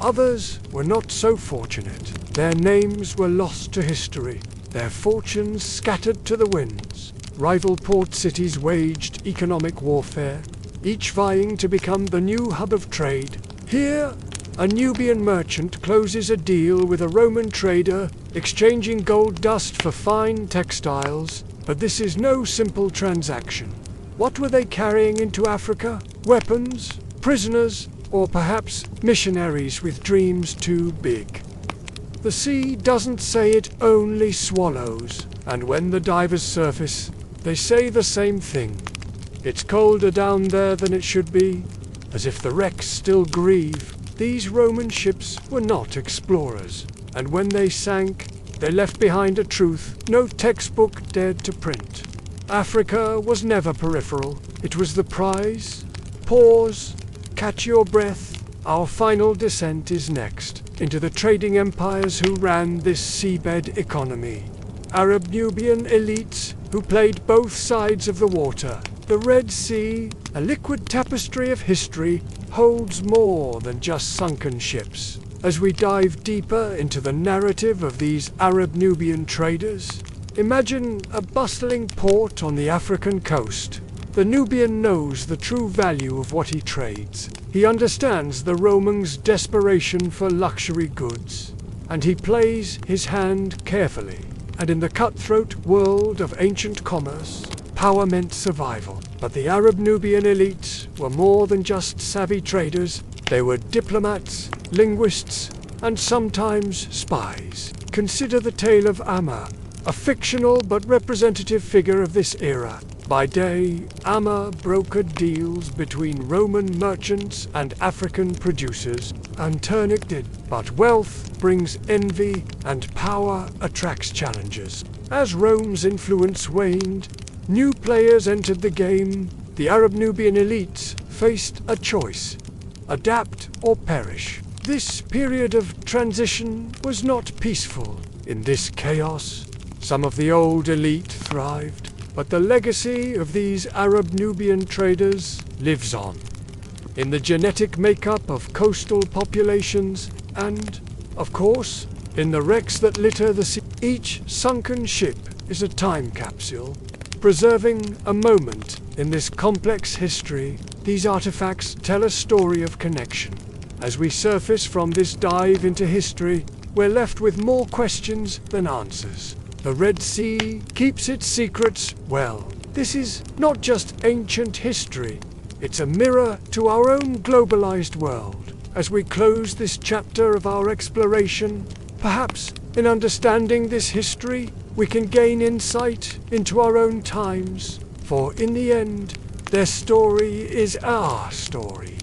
Others were not so fortunate. Their names were lost to history, their fortunes scattered to the winds. Rival port cities waged economic warfare, each vying to become the new hub of trade. Here, a Nubian merchant closes a deal with a Roman trader, exchanging gold dust for fine textiles. But this is no simple transaction. What were they carrying into Africa? Weapons, prisoners, or perhaps missionaries with dreams too big? The sea doesn't say, it only swallows. And when the divers surface, they say the same thing. It's colder down there than it should be, as if the wrecks still grieve. These Roman ships were not explorers, and when they sank, they left behind a truth no textbook dared to print. Africa was never peripheral. It was the prize. Pause, catch your breath. Our final descent is next, into the trading empires who ran this seabed economy. Arab Nubian elites who played both sides of the water. The Red Sea, a liquid tapestry of history, holds more than just sunken ships. As we dive deeper into the narrative of these Arab Nubian traders, imagine a bustling port on the African coast. The Nubian knows the true value of what he trades. He understands the Romans' desperation for luxury goods, and he plays his hand carefully. and in the cutthroat world of ancient commerce, power meant survival. But the Arab Nubian elite were more than just savvy traders. They were diplomats, linguists, and sometimes spies. Consider the tale of Ammar, a fictional but representative figure of this era. By day, Ammar brokered deals between Roman merchants and African producers, and Turnip did. But wealth brings envy, and power attracts challengers. As Rome's influence waned, new players entered the game. The Arab Nubian elites faced a choice: adapt or perish. This period of transition was not peaceful. In this chaos, some of the old elite thrived, but the legacy of these Arab Nubian traders lives on, in the genetic makeup of coastal populations and, of course, in the wrecks that litter the sea. Each sunken ship is a time capsule, preserving a moment in this complex history. These artifacts tell a story of connection. As we surface from this dive into history, we're left with more questions than answers. The Red Sea keeps its secrets well. This is not just ancient history, it's a mirror to our own globalized world. As we close this chapter of our exploration, perhaps in understanding this history, we can gain insight into our own times. For in the end, their story is our story.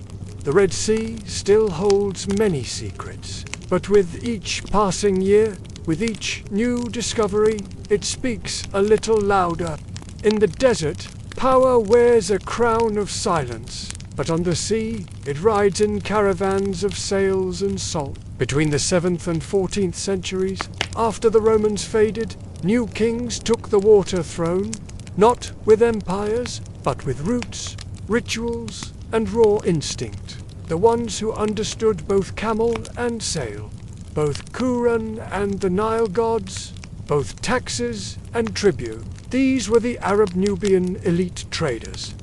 The Red Sea still holds many secrets, but with each passing year, with each new discovery, it speaks a little louder. In the desert, power wears a crown of silence, but on the sea, it rides in caravans of sails and salt. Between the 7th and 14th centuries, after the Romans faded, new kings took the water throne, not with empires, but with roots, rituals, and raw instinct. The ones who understood both camel and sail, both Quran and the Nile gods, both taxes and tribute. These were the Arab Nubian elite traders.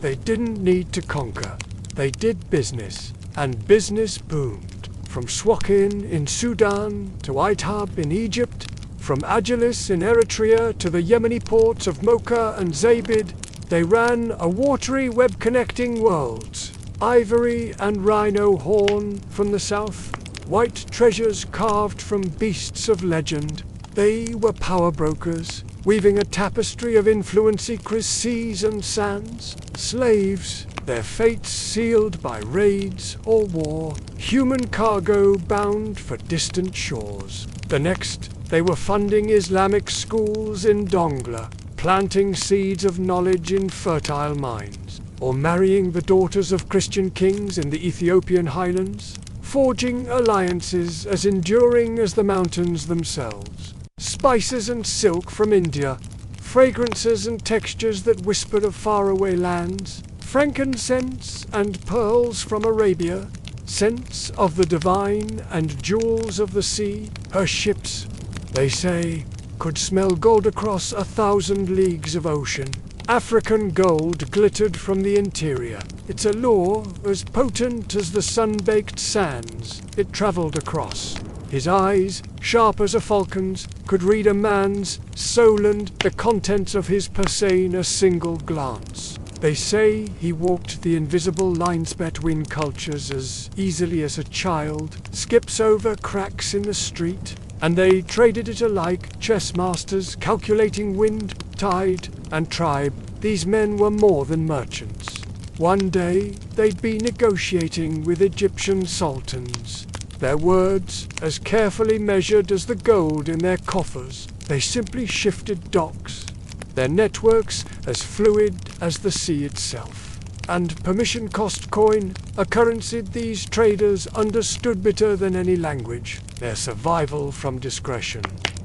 They didn't need to conquer. They did business, and business boomed. From Suakin in Sudan to Aithab in Egypt, from Agilis in Eritrea to the Yemeni ports of Mocha and Zabid, they ran a watery web connecting worlds. Ivory and rhino horn from the south, white treasures carved from beasts of legend. They were power brokers, weaving a tapestry of influence across seas and sands. Slaves, their fates sealed by raids or war, human cargo bound for distant shores. The next, they were funding Islamic schools in Dongla, planting seeds of knowledge in fertile minds, or marrying the daughters of Christian kings in the Ethiopian highlands, forging alliances as enduring as the mountains themselves. Spices and silk from India, fragrances and textures that whispered of faraway lands, frankincense and pearls from Arabia, scents of the divine and jewels of the sea. Her ships, they say, could smell gold across 1,000 leagues of ocean. African gold glittered from the interior, its allure as potent as the sun-baked sands it traveled across. His eyes, sharp as a falcon's, could read a man's soul and the contents of his purse in a single glance. They say he walked the invisible lines between cultures as easily as a child skips over cracks in the street, and they traded it alike, chess masters calculating wind, tide, and tribe. These men were more than merchants. One day, they'd be negotiating with Egyptian sultans. Their words as carefully measured as the gold in their coffers. They simply shifted docks. Their networks as fluid as the sea itself. And permission cost coin, a currency these traders understood better than any language. Their survival from discretion.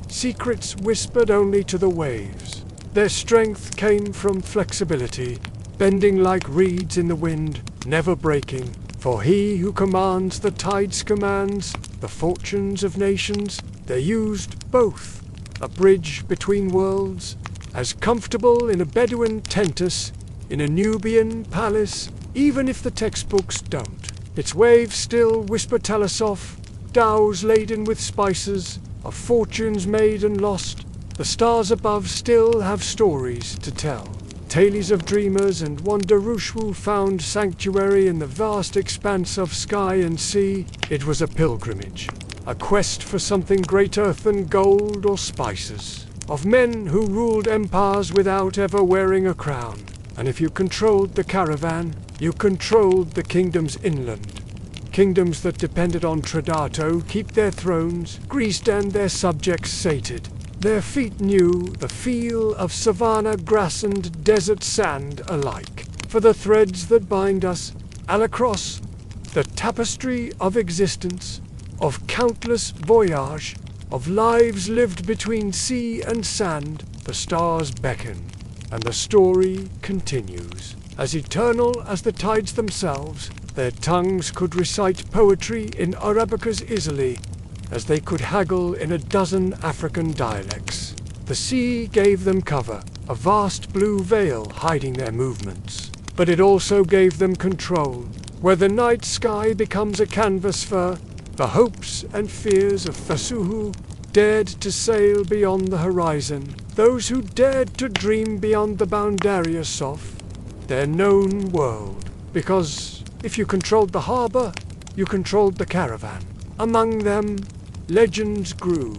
Secrets whispered only to the waves. Their strength came from flexibility, bending like reeds in the wind, never breaking. For he who commands the tides commands the fortunes of nations. They used both, a bridge between worlds, as comfortable in a Bedouin tent as in a Nubian palace, even if the textbooks don't. Its waves still whisper tell us of dhows laden with spices, of fortunes made and lost, The stars above still have stories to tell. Tales of dreamers and wanderushwu found sanctuary in the vast expanse of sky and sea. It was a pilgrimage, a quest for something greater than gold or spices, of men who ruled empires without ever wearing a crown. And if you controlled the caravan, you controlled the kingdoms inland. Kingdoms that depended on Tredato keep their thrones greased and their subjects sated. Their feet knew the feel of savanna grass and desert sand alike. For the threads that bind us, Alacross, the tapestry of existence, of countless voyage, of lives lived between sea and sand, the stars beckon, and the story continues. As eternal as the tides themselves, their tongues could recite poetry in Arabica's Isili, as they could haggle in a dozen African dialects. The sea gave them cover, a vast blue veil hiding their movements. But it also gave them control. Where the night sky becomes a canvas for the hopes and fears of Thasuhu dared to sail beyond the horizon. Those who dared to dream beyond the boundaries of their known world. Because if you controlled the harbor, you controlled the caravan. Among them, legends grew.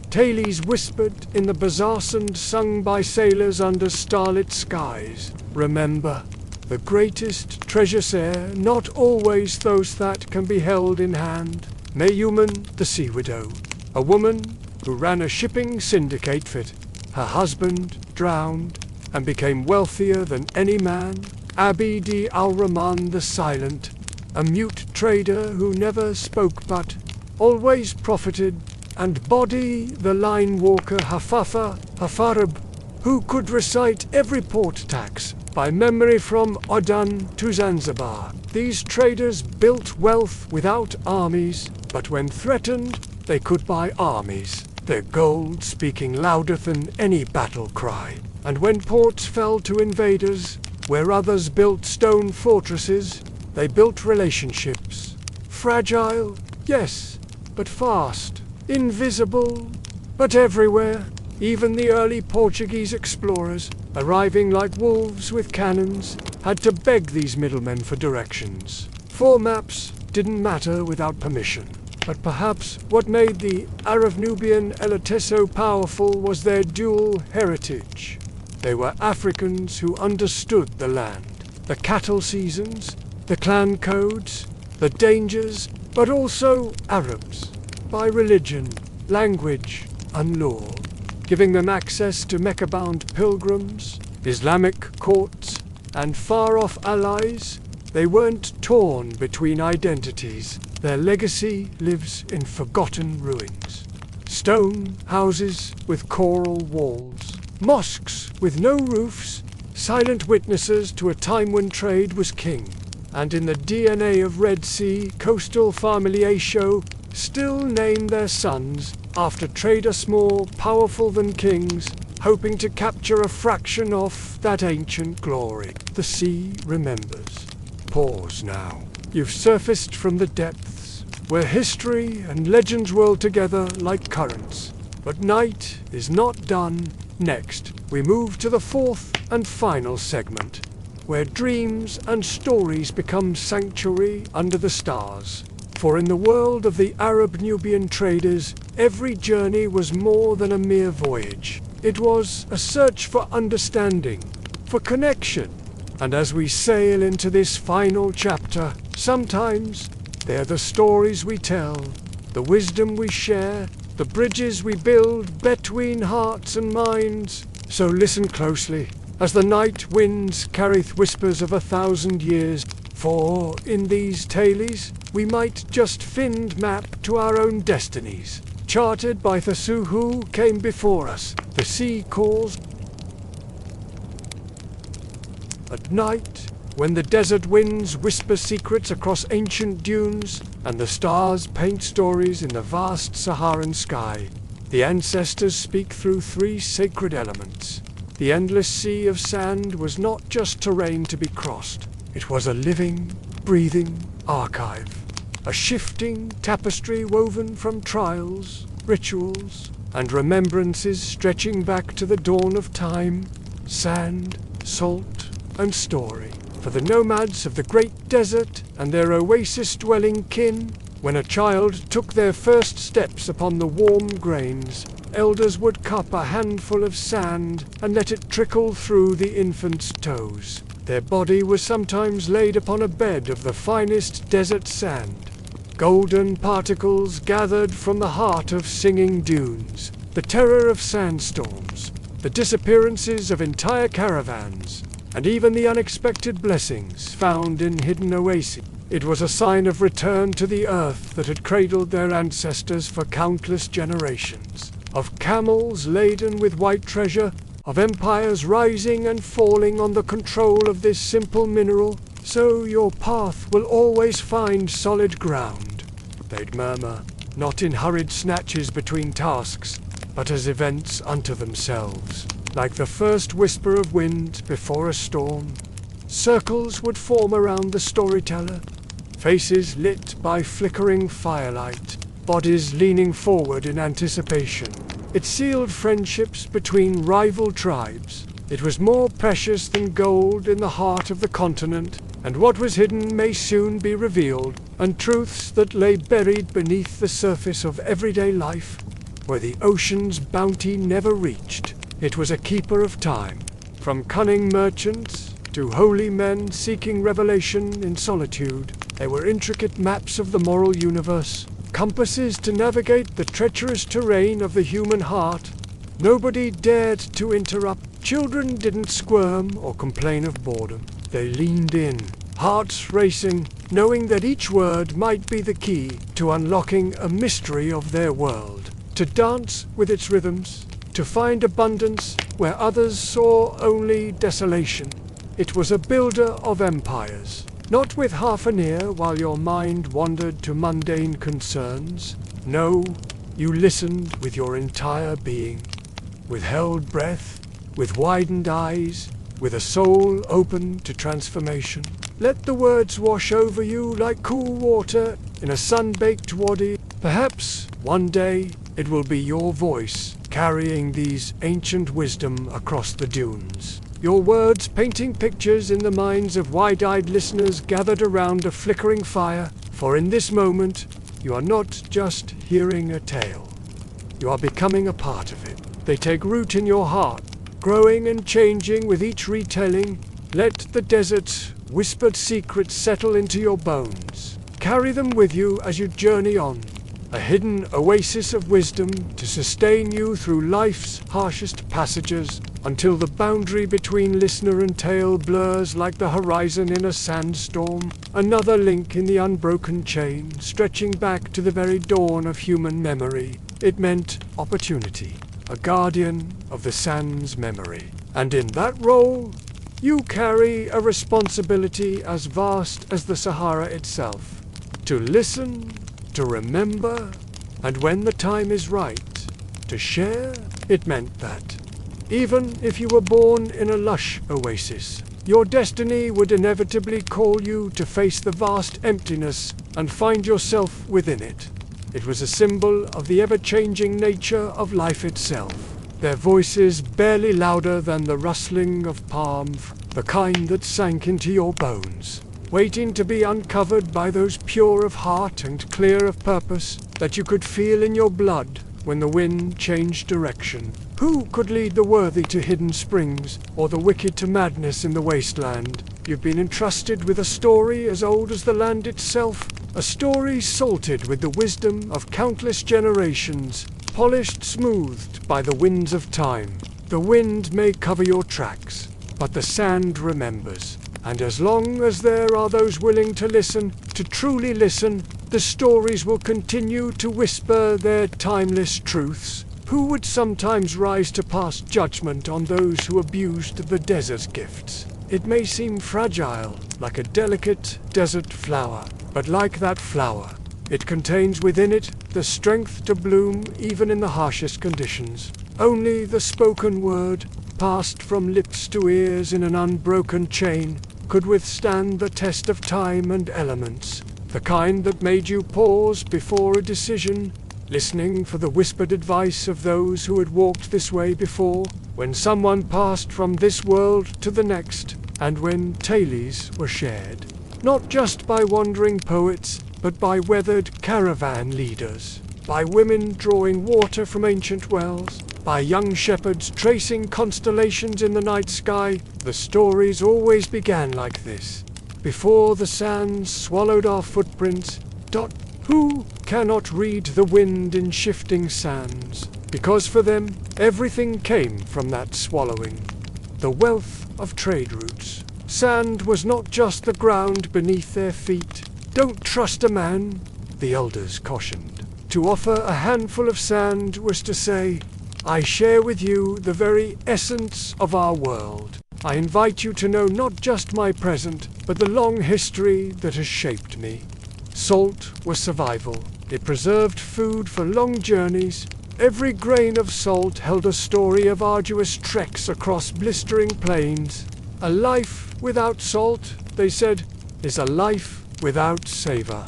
Tales whispered in the bazaars and sung by sailors under starlit skies. Remember, the greatest treasures are not always those that can be held in hand. Mayuman, the sea widow, a woman who ran a shipping syndicate fit. Her husband drowned and became wealthier than any man. Abidi al-Rahman the Silent, a mute trader who never spoke but always profited, and Body the line walker Hafarab, who could recite every port tax by memory from Aden to Zanzibar. These traders built wealth without armies, but when threatened, they could buy armies, their gold speaking louder than any battle cry. And when ports fell to invaders, where others built stone fortresses, they built relationships. Fragile, yes, but fast. Invisible, but everywhere. Even the early Portuguese explorers, arriving like wolves with cannons, had to beg these middlemen for directions. For maps didn't matter without permission. But perhaps what made the Arab-Nubian elite so powerful was their dual heritage. They were Africans who understood the land, the cattle seasons, the clan codes, the dangers, but also Arabs, by religion, language, and law, giving them access to Mecca-bound pilgrims, Islamic courts, and far-off allies. They weren't torn between identities. Their legacy lives in forgotten ruins. Stone houses with coral walls, mosques with no roofs, silent witnesses to a time when trade was king. And in the DNA of Red Sea, coastal familiation still name their sons after traders more powerful than kings, hoping to capture a fraction of that ancient glory. The sea remembers. Pause now. You've surfaced from the depths, where history and legends whirl together like currents. But night is not done. Next, we move to the fourth and final segment, where dreams and stories become sanctuary under the stars. For in the world of the Arab-Nubian traders, every journey was more than a mere voyage. It was a search for understanding, for connection. And as we sail into this final chapter, sometimes they're the stories we tell, the wisdom we share, the bridges we build between hearts and minds. So listen closely, as the night winds carryth whispers of 1,000 years. For in these tales, we might just find map to our own destinies, charted by Thasuhu who came before us. The sea calls. At night, when the desert winds whisper secrets across ancient dunes, and the stars paint stories in the vast Saharan sky, the ancestors speak through 3 sacred elements. The endless sea of sand was not just terrain to be crossed. It was a living, breathing archive, a shifting tapestry woven from trials, rituals, and remembrances stretching back to the dawn of time, sand, salt, and story. For the nomads of the great desert and their oasis-dwelling kin, when a child took their first steps upon the warm grains, elders would cup a handful of sand and let it trickle through the infant's toes. Their body was sometimes laid upon a bed of the finest desert sand. Golden particles gathered from the heart of singing dunes, the terror of sandstorms, the disappearances of entire caravans, and even the unexpected blessings found in hidden oases. It was a sign of return to the earth that had cradled their ancestors for countless generations, of camels laden with white treasure, of empires rising and falling on the control of this simple mineral. So your path will always find solid ground, they'd murmur, not in hurried snatches between tasks, but as events unto themselves, like the first whisper of wind before a storm. Circles would form around the storyteller, faces lit by flickering firelight, bodies leaning forward in anticipation. It sealed friendships between rival tribes. It was more precious than gold in the heart of the continent, and what was hidden may soon be revealed, and truths that lay buried beneath the surface of everyday life, where the ocean's bounty never reached. It was a keeper of time, from cunning merchants to holy men seeking revelation in solitude. They were intricate maps of the moral universe, compasses to navigate the treacherous terrain of the human heart. Nobody dared to interrupt. Children didn't squirm or complain of boredom. They leaned in, hearts racing, knowing that each word might be the key to unlocking a mystery of their world, to dance with its rhythms, to find abundance where others saw only desolation. It was a builder of empires, not with half an ear while your mind wandered to mundane concerns. No, you listened with your entire being, with held breath, with widened eyes, with a soul open to transformation. Let the words wash over you like cool water in a sun-baked wadi. Perhaps one day it will be your voice carrying these ancient wisdom across the dunes. Your words painting pictures in the minds of wide-eyed listeners gathered around a flickering fire. For in this moment, you are not just hearing a tale. You are becoming a part of it. They take root in your heart, growing and changing with each retelling. Let the desert's whispered secrets settle into your bones. Carry them with you as you journey on, a hidden oasis of wisdom to sustain you through life's harshest passages, until the boundary between listener and tale blurs like the horizon in a sandstorm, another link in the unbroken chain, stretching back to the very dawn of human memory. It meant opportunity, a guardian of the sand's memory. And in that role, you carry a responsibility as vast as the Sahara itself. To listen, to remember, and when the time is right, to share. It meant that even if you were born in a lush oasis, your destiny would inevitably call you to face the vast emptiness and find yourself within it. It was a symbol of the ever-changing nature of life itself. Their voices barely louder than the rustling of palms, the kind that sank into your bones, waiting to be uncovered by those pure of heart and clear of purpose that you could feel in your blood when the wind changed direction. Who could lead the worthy to hidden springs, or the wicked to madness in the wasteland? You've been entrusted with a story as old as the land itself, a story salted with the wisdom of countless generations, polished, smoothed by the winds of time. The wind may cover your tracks, but the sand remembers. And as long as there are those willing to listen, to truly listen, the stories will continue to whisper their timeless truths. Who would sometimes rise to pass judgment on those who abused the desert's gifts? It may seem fragile, like a delicate desert flower, but like that flower, it contains within it the strength to bloom even in the harshest conditions. Only the spoken word, passed from lips to ears in an unbroken chain, could withstand the test of time and elements, the kind that made you pause before a decision, listening for the whispered advice of those who had walked this way before, when someone passed from this world to the next, and when tales were shared, not just by wandering poets, but by weathered caravan leaders, by women drawing water from ancient wells, by young shepherds tracing constellations in the night sky. The stories always began like this. Before the sands swallowed our footprints, who cannot read the wind in shifting sands? Because for them, everything came from that swallowing. The wealth of trade routes. Sand was not just the ground beneath their feet. Don't trust a man, the elders cautioned. To offer a handful of sand was to say, I share with you the very essence of our world. I invite you to know not just my present, but the long history that has shaped me. Salt was survival. It preserved food for long journeys. Every grain of salt held a story of arduous treks across blistering plains. A life without salt, they said, is a life without savor.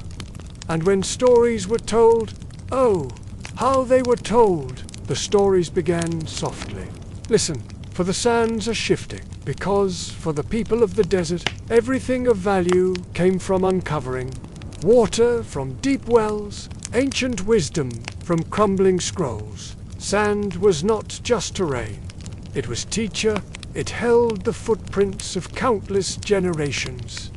And when stories were told, oh, how they were told, the stories began softly. Listen, for the sands are shifting, because for the people of the desert, everything of value came from uncovering. Water from deep wells, ancient wisdom from crumbling scrolls. Sand was not just terrain. It was teacher. It held the footprints of countless generations.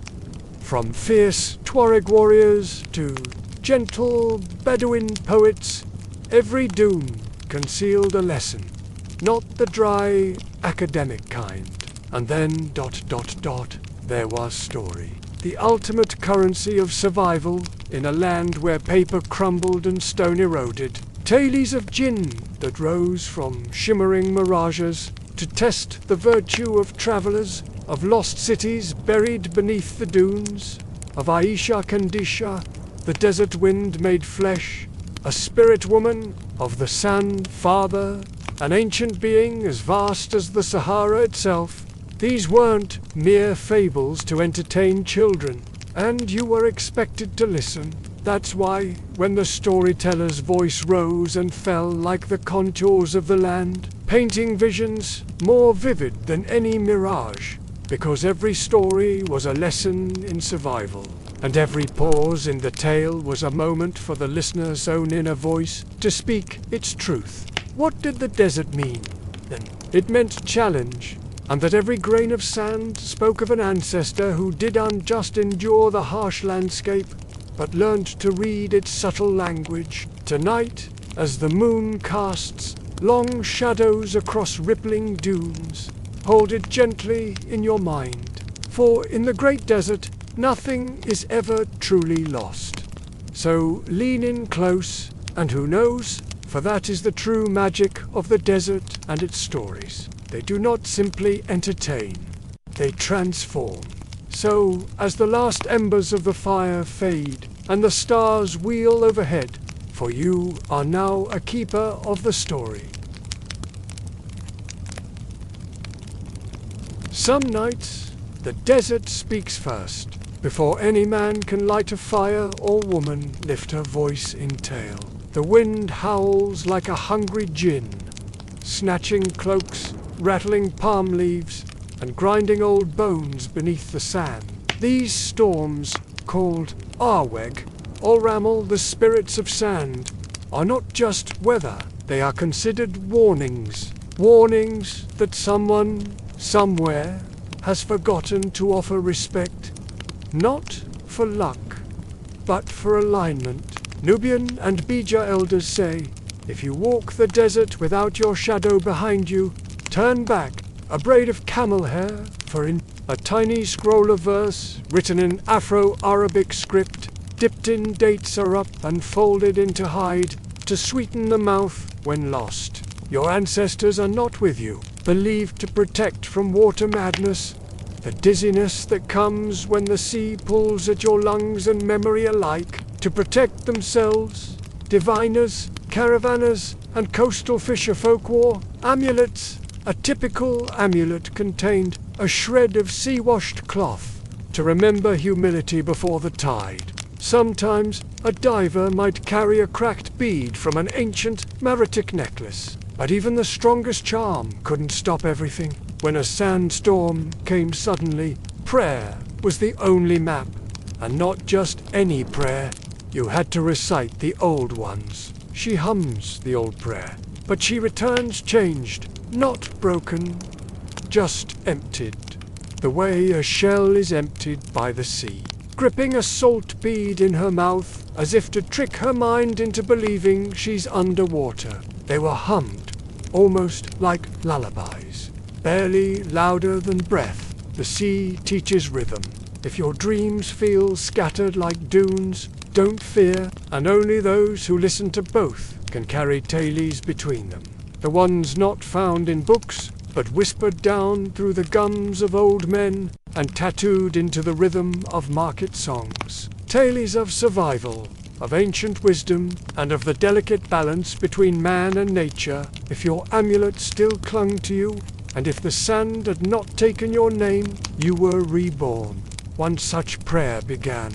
From fierce Tuareg warriors to gentle Bedouin poets, every dune concealed a lesson, not the dry academic kind. And then ... there was story. The ultimate currency of survival in a land where paper crumbled and stone eroded. Tales of jinn that rose from shimmering mirages to test the virtue of travelers, of lost cities buried beneath the dunes, of Aisha Kandisha, the desert wind made flesh, a spirit woman, of the Sun Father, an ancient being as vast as the Sahara itself. These weren't mere fables to entertain children, and you were expected to listen. That's why, when the storyteller's voice rose and fell like the contours of the land, painting visions more vivid than any mirage, because every story was a lesson in survival, and every pause in the tale was a moment for the listener's own inner voice to speak its truth. What did the desert mean, then? It meant challenge, and that every grain of sand spoke of an ancestor who didn't just endure the harsh landscape, but learned to read its subtle language. Tonight, as the moon casts long shadows across rippling dunes, hold it gently in your mind, for in the great desert, nothing is ever truly lost. So lean in close, and who knows, for that is the true magic of the desert and its stories. They do not simply entertain, they transform. So, as the last embers of the fire fade, and the stars wheel overhead, for you are now a keeper of the story. Some nights, the desert speaks first, before any man can light a fire or woman lift her voice in tale. The wind howls like a hungry jinn, snatching cloaks, rattling palm leaves, and grinding old bones beneath the sand. These storms, called Arweg, or Ramel, the spirits of sand, are not just weather, they are considered warnings. Warnings that someone, somewhere, has forgotten to offer respect, not for luck, but for alignment. Nubian and Bija elders say, if you walk the desert without your shadow behind you, turn back. A braid of camel hair, for in a tiny scroll of verse, written in Afro-Arabic script, dipped in dates are up and folded into hide, to sweeten the mouth when lost. Your ancestors are not with you, believed to protect from water madness, the dizziness that comes when the sea pulls at your lungs and memory alike, to protect themselves. Diviners, caravanners, and coastal fisher folk wore amulets. A typical amulet contained a shred of sea-washed cloth to remember humility before the tide. Sometimes a diver might carry a cracked bead from an ancient Maritic necklace, but even the strongest charm couldn't stop everything. When a sandstorm came suddenly, prayer was the only map, and not just any prayer. You had to recite the old ones. She hums the old prayer, but she returns changed, not broken, just emptied, the way a shell is emptied by the sea. Gripping a salt bead in her mouth, as if to trick her mind into believing she's underwater. They were hummed, almost like lullabies, barely louder than breath. The sea teaches rhythm. If your dreams feel scattered like dunes, don't fear, and only those who listen to both can carry tales between them. The ones not found in books, but whispered down through the gums of old men and tattooed into the rhythm of market songs. Tales of survival, of ancient wisdom, and of the delicate balance between man and nature. If your amulet still clung to you, and if the sand had not taken your name, you were reborn. One such prayer began.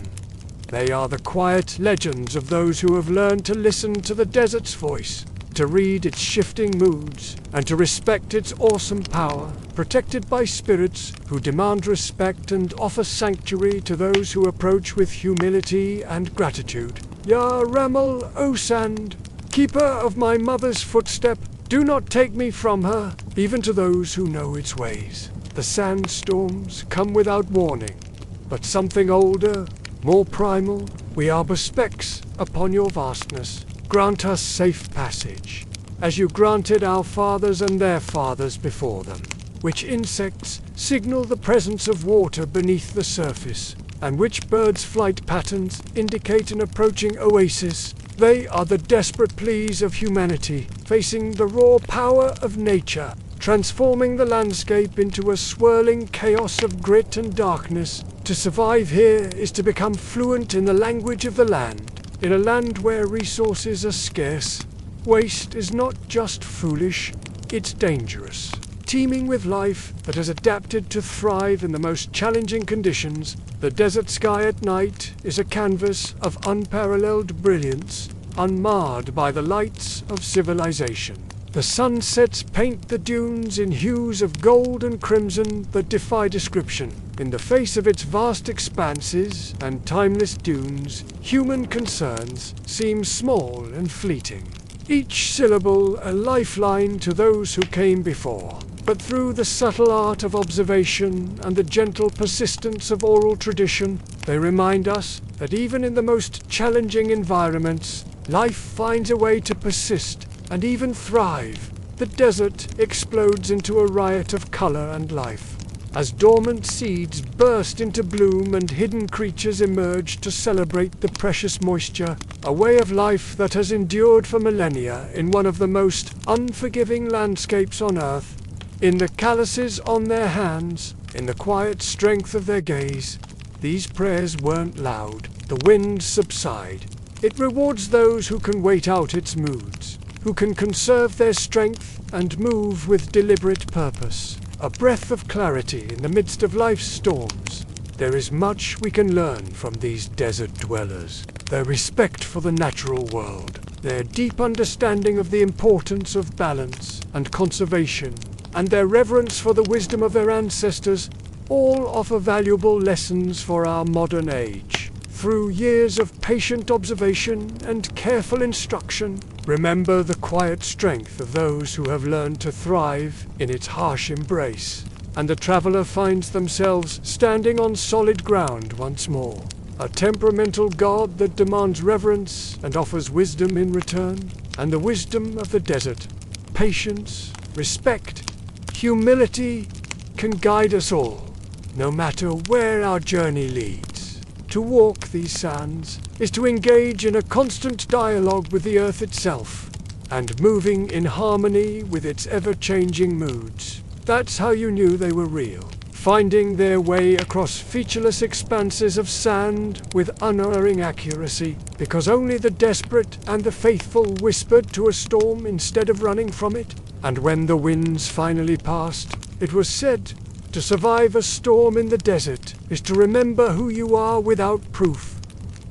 They are the quiet legends of those who have learned to listen to the desert's voice, to read its shifting moods, and to respect its awesome power, protected by spirits who demand respect and offer sanctuary to those who approach with humility and gratitude. Ya Ramal, O sand, keeper of my mother's footstep, do not take me from her, even to those who know its ways. The sandstorms come without warning, but something older, more primal, we arbor specks upon your vastness. Grant us safe passage, as you granted our fathers and their fathers before them, which insects signal the presence of water beneath the surface, and which birds' flight patterns indicate an approaching oasis. They are the desperate pleas of humanity, facing the raw power of nature, transforming the landscape into a swirling chaos of grit and darkness. To survive here is to become fluent in the language of the land. In a land where resources are scarce, waste is not just foolish, it's dangerous. Teeming with life that has adapted to thrive in the most challenging conditions, the desert sky at night is a canvas of unparalleled brilliance, unmarred by the lights of civilization. The sunsets paint the dunes in hues of gold and crimson that defy description. In the face of its vast expanses and timeless dunes, human concerns seem small and fleeting. Each syllable a lifeline to those who came before. But through the subtle art of observation and the gentle persistence of oral tradition, they remind us that even in the most challenging environments, life finds a way to persist and even thrive. The desert explodes into a riot of color and life. As dormant seeds burst into bloom and hidden creatures emerge to celebrate the precious moisture, a way of life that has endured for millennia in one of the most unforgiving landscapes on earth. In the calluses on their hands, in the quiet strength of their gaze, these prayers weren't loud. The winds subside. It rewards those who can wait out its moods, who can conserve their strength and move with deliberate purpose. A breath of clarity in the midst of life's storms. There is much we can learn from these desert dwellers. Their respect for the natural world, their deep understanding of the importance of balance and conservation, and their reverence for the wisdom of their ancestors, all offer valuable lessons for our modern age. Through years of patient observation and careful instruction, remember the quiet strength of those who have learned to thrive in its harsh embrace, and the traveler finds themselves standing on solid ground once more. A temperamental god that demands reverence and offers wisdom in return, and the wisdom of the desert, patience, respect, humility, can guide us all, no matter where our journey leads. To walk these sands is to engage in a constant dialogue with the earth itself, and moving in harmony with its ever-changing moods. That's how you knew they were real, finding their way across featureless expanses of sand with unerring accuracy, because only the desperate and the faithful whispered to a storm instead of running from it. And when the winds finally passed, it was said, to survive a storm in the desert is to remember who you are without proof,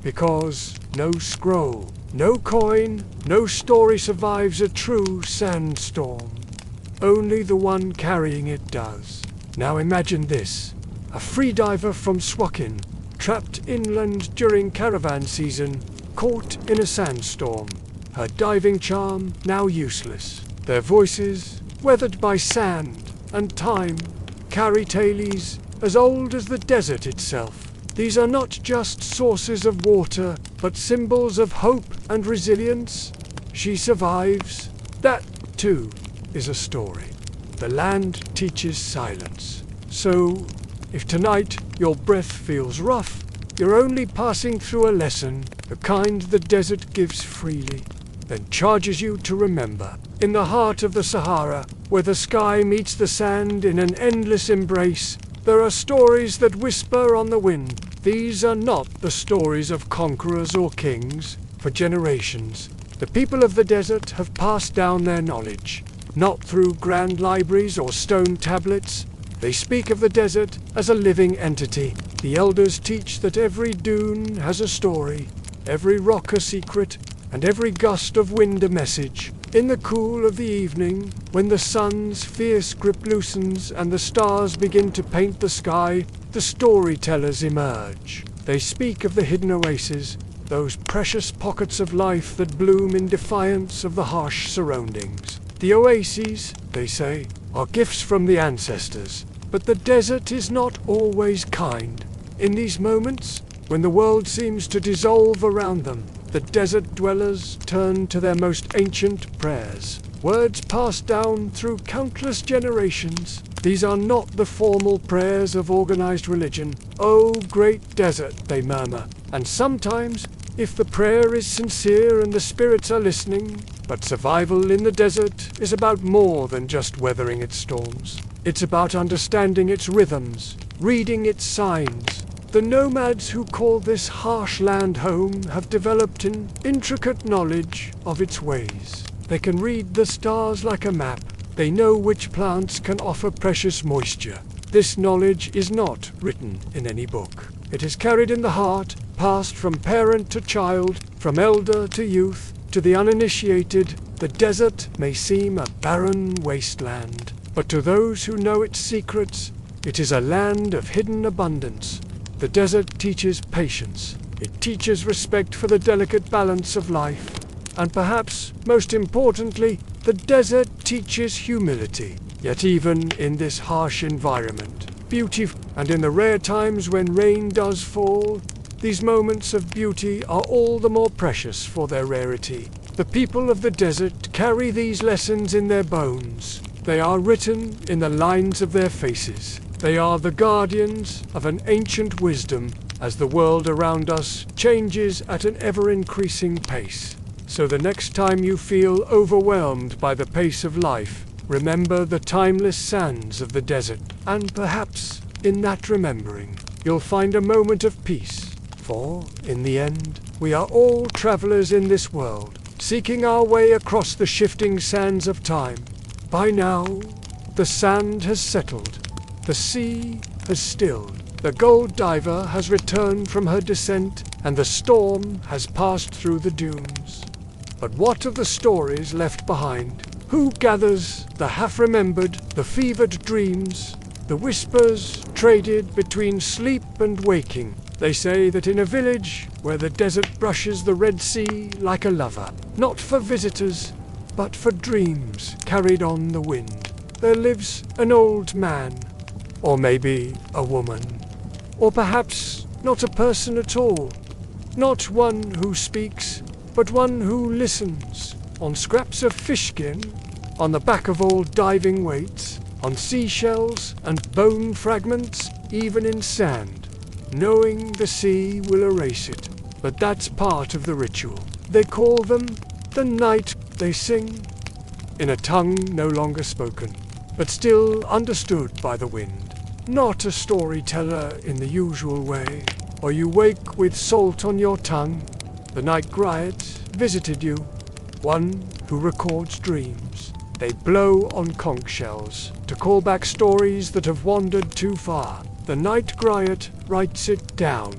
Because no scroll, no coin, no story survives a true sandstorm. Only the one carrying it does. Now imagine this. A freediver from Sunken, trapped inland during caravan season, caught in a sandstorm. Her diving charm now useless. Their voices, weathered by sand and time, carry tales as old as the desert itself. These are not just sources of water, but symbols of hope and resilience. She survives. That, too, is a story. The land teaches silence. So, if tonight your breath feels rough, you're only passing through a lesson, the kind the desert gives freely, then charges you to remember. In the heart of the Sahara, where the sky meets the sand in an endless embrace, there are stories that whisper on the wind. These are not the stories of conquerors or kings. For generations, the people of the desert have passed down their knowledge, not through grand libraries or stone tablets. They speak of the desert as a living entity. The elders teach that every dune has a story, every rock a secret, and every gust of wind a message. In the cool of the evening, when the sun's fierce grip loosens and the stars begin to paint the sky, the storytellers emerge. They speak of the hidden oases, those precious pockets of life that bloom in defiance of the harsh surroundings. The oases, they say, are gifts from the ancestors, but the desert is not always kind. In these moments, when the world seems to dissolve around them, the desert dwellers turn to their most ancient prayers, words passed down through countless generations. These are not the formal prayers of organized religion. "Oh, great desert," they murmur, and sometimes, if the prayer is sincere and the spirits are listening. But survival in the desert is about more than just weathering its storms. It's about understanding its rhythms, reading its signs. The nomads who call this harsh land home have developed an intricate knowledge of its ways. They can read the stars like a map. They know which plants can offer precious moisture. This knowledge is not written in any book. It is carried in the heart, passed from parent to child, from elder to youth. To the uninitiated, the desert may seem a barren wasteland, but to those who know its secrets, it is a land of hidden abundance. The desert teaches patience. It teaches respect for the delicate balance of life. And perhaps, most importantly, the desert teaches humility. Yet even in this harsh environment, beauty, and in the rare times when rain does fall, these moments of beauty are all the more precious for their rarity. The people of the desert carry these lessons in their bones. They are written in the lines of their faces. They are the guardians of an ancient wisdom as the world around us changes at an ever-increasing pace. So the next time you feel overwhelmed by the pace of life, remember the timeless sands of the desert, and perhaps, in that remembering, you'll find a moment of peace. For, in the end, we are all travelers in this world, seeking our way across the shifting sands of time. By now, the sand has settled. The sea has stilled, the gold diver has returned from her descent, and the storm has passed through the dunes. But what of the stories left behind? Who gathers the half-remembered, the fevered dreams, the whispers traded between sleep and waking? They say that in a village where the desert brushes the Red Sea like a lover, not for visitors, but for dreams carried on the wind, there lives an old man. Or maybe a woman. Or perhaps not a person at all. Not one who speaks, but one who listens. On scraps of fish skin, on the back of old diving weights, on seashells and bone fragments, even in sand. Knowing the sea will erase it. But that's part of the ritual. They call them the night. They sing in a tongue no longer spoken, but still understood by the wind. Not a storyteller in the usual way, or you wake with salt on your tongue. The night griot visited you, one who records dreams. They blow on conch shells to call back stories that have wandered too far. The night griot writes it down.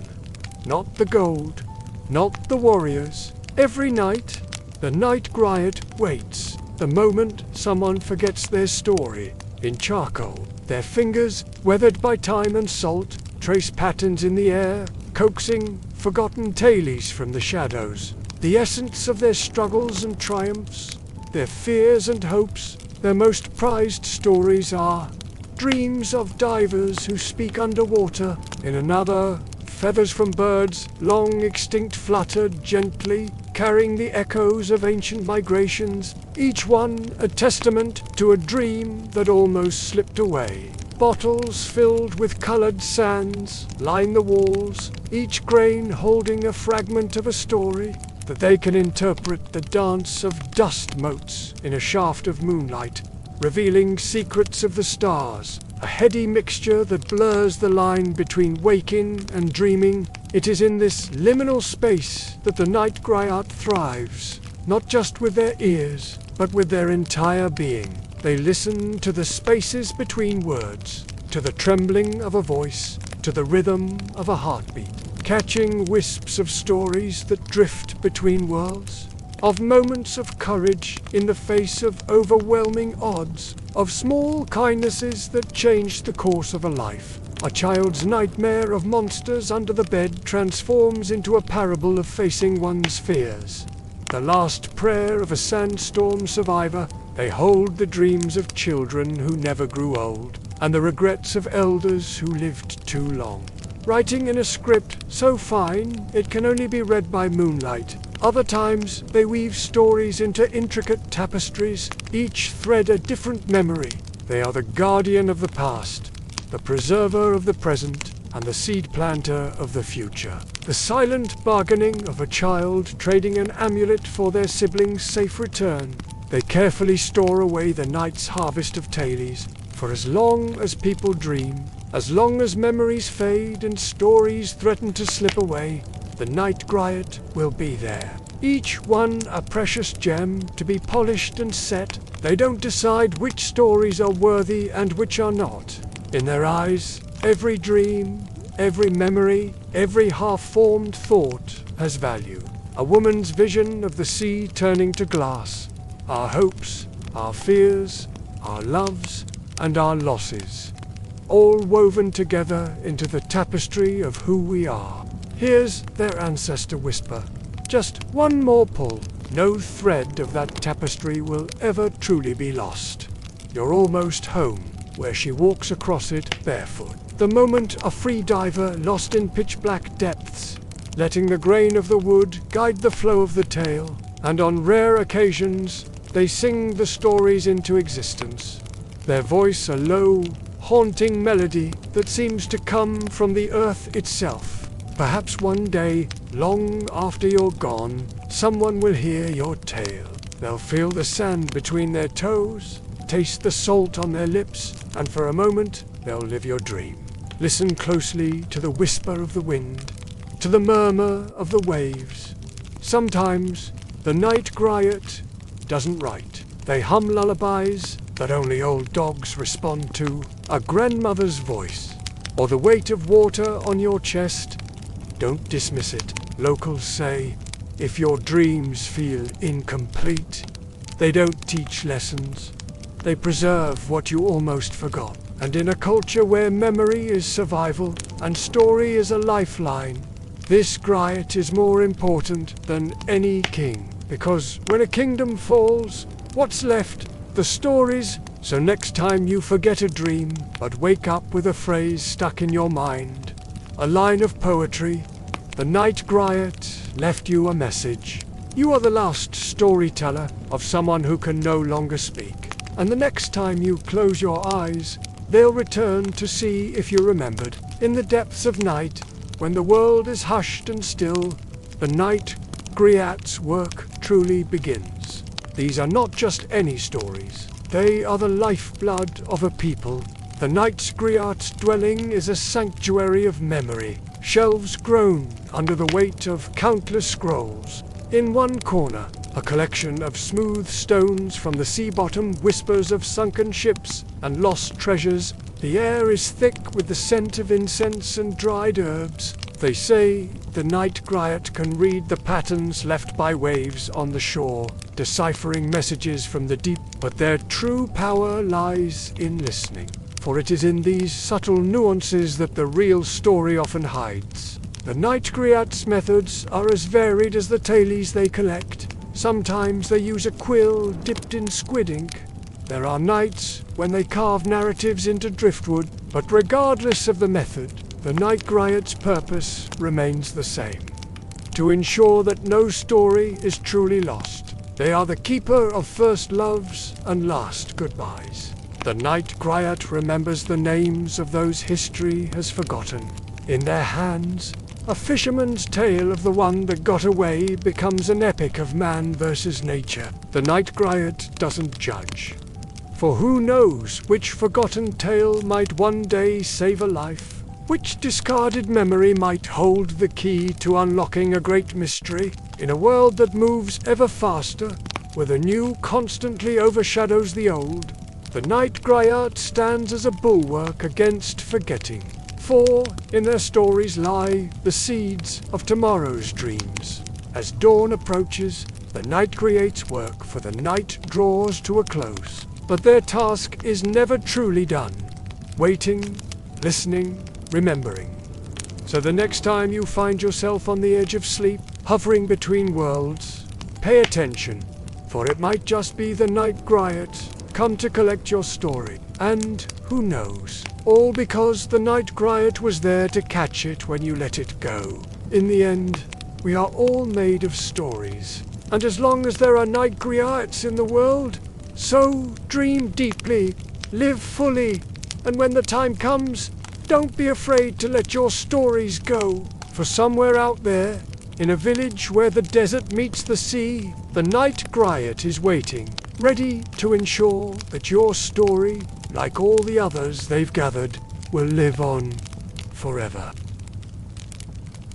Not the gold, not the warriors. Every night, the night griot waits, the moment someone forgets their story. In charcoal, their fingers, weathered by time and salt, trace patterns in the air, coaxing forgotten tales from the shadows. The essence of their struggles and triumphs, their fears and hopes, their most prized stories are dreams of divers who speak underwater. In another, feathers from birds, long extinct, fluttered gently, carrying the echoes of ancient migrations, each one a testament to a dream that almost slipped away. Bottles filled with colored sands line the walls, each grain holding a fragment of a story, that they can interpret the dance of dust motes in a shaft of moonlight, revealing secrets of the stars, a heady mixture that blurs the line between waking and dreaming. It is in this liminal space that the night griot thrives, not just with their ears, but with their entire being. They listen to the spaces between words, to the trembling of a voice, to the rhythm of a heartbeat, catching wisps of stories that drift between worlds, of moments of courage in the face of overwhelming odds, of small kindnesses that changed the course of a life. A child's nightmare of monsters under the bed transforms into a parable of facing one's fears. The last prayer of a sandstorm survivor, they hold the dreams of children who never grew old, and the regrets of elders who lived too long. Writing in a script so fine it can only be read by moonlight. Other times they weave stories into intricate tapestries, each thread a different memory. They are the guardian of the past, the preserver of the present, and the seed planter of the future. The silent bargaining of a child trading an amulet for their sibling's safe return. They carefully store away the night's harvest of tales, for as long as people dream, as long as memories fade and stories threaten to slip away, the night griot will be there. Each one a precious gem to be polished and set. They don't decide which stories are worthy and which are not. In their eyes, every dream, every memory, every half-formed thought has value. A woman's vision of the sea turning to glass. Our hopes, our fears, our loves, and our losses, all woven together into the tapestry of who we are. Here's their ancestor whisper. Just one more pull. No thread of that tapestry will ever truly be lost. You're almost home, where she walks across it barefoot. The moment a free diver lost in pitch-black depths, letting the grain of the wood guide the flow of the tale, and on rare occasions they sing the stories into existence. Their voice a low, haunting melody that seems to come from the earth itself. Perhaps one day, long after you're gone, someone will hear your tale. They'll feel the sand between their toes, taste the salt on their lips, and for a moment, they'll live your dream. Listen closely to the whisper of the wind, to the murmur of the waves. Sometimes, the night griot doesn't write. They hum lullabies that only old dogs respond to, a grandmother's voice, or the weight of water on your chest. Don't dismiss it. Locals say, if your dreams feel incomplete, they don't teach lessons. They preserve what you almost forgot. And in a culture where memory is survival and story is a lifeline, this griot is more important than any king. Because when a kingdom falls, what's left? The stories. So next time you forget a dream, but wake up with a phrase stuck in your mind, a line of poetry, the night griot left you a message. You are the last storyteller of someone who can no longer speak. And the next time you close your eyes, they'll return to see if you remembered. In the depths of night, when the world is hushed and still, the night griot's work truly begins. These are not just any stories. They are the lifeblood of a people. The night griot's dwelling is a sanctuary of memory. Shelves groan under the weight of countless scrolls. In one corner, a collection of smooth stones from the sea bottom whispers of sunken ships and lost treasures. The air is thick with the scent of incense and dried herbs. They say the night griot can read the patterns left by waves on the shore, deciphering messages from the deep, but their true power lies in listening. For it is in these subtle nuances that the real story often hides. The night griot's methods are as varied as the tailies they collect. Sometimes they use a quill dipped in squid ink. There are nights when they carve narratives into driftwood, but regardless of the method, the night griot's purpose remains the same: to ensure that no story is truly lost. They are the keeper of first loves and last goodbyes. The night griot remembers the names of those history has forgotten. In their hands, a fisherman's tale of the one that got away becomes an epic of man versus nature. The night griot doesn't judge. For who knows which forgotten tale might one day save a life? Which discarded memory might hold the key to unlocking a great mystery? In a world that moves ever faster, where the new constantly overshadows the old, the night griot stands as a bulwark against forgetting. For in their stories lie the seeds of tomorrow's dreams. As dawn approaches, the night griot's work for the night draws to a close. But their task is never truly done. Waiting, listening, remembering. So the next time you find yourself on the edge of sleep, hovering between worlds, pay attention, for it might just be the night griot come to collect your story. And who knows, all because the night griot was there to catch it when you let it go. In the end, we are all made of stories, and as long as there are night griots in the world, so dream deeply, live fully, and when the time comes, don't be afraid to let your stories go. For somewhere out there, in a village where the desert meets the sea, the night griot is waiting, ready to ensure that your story, like all the others they've gathered, will live on forever.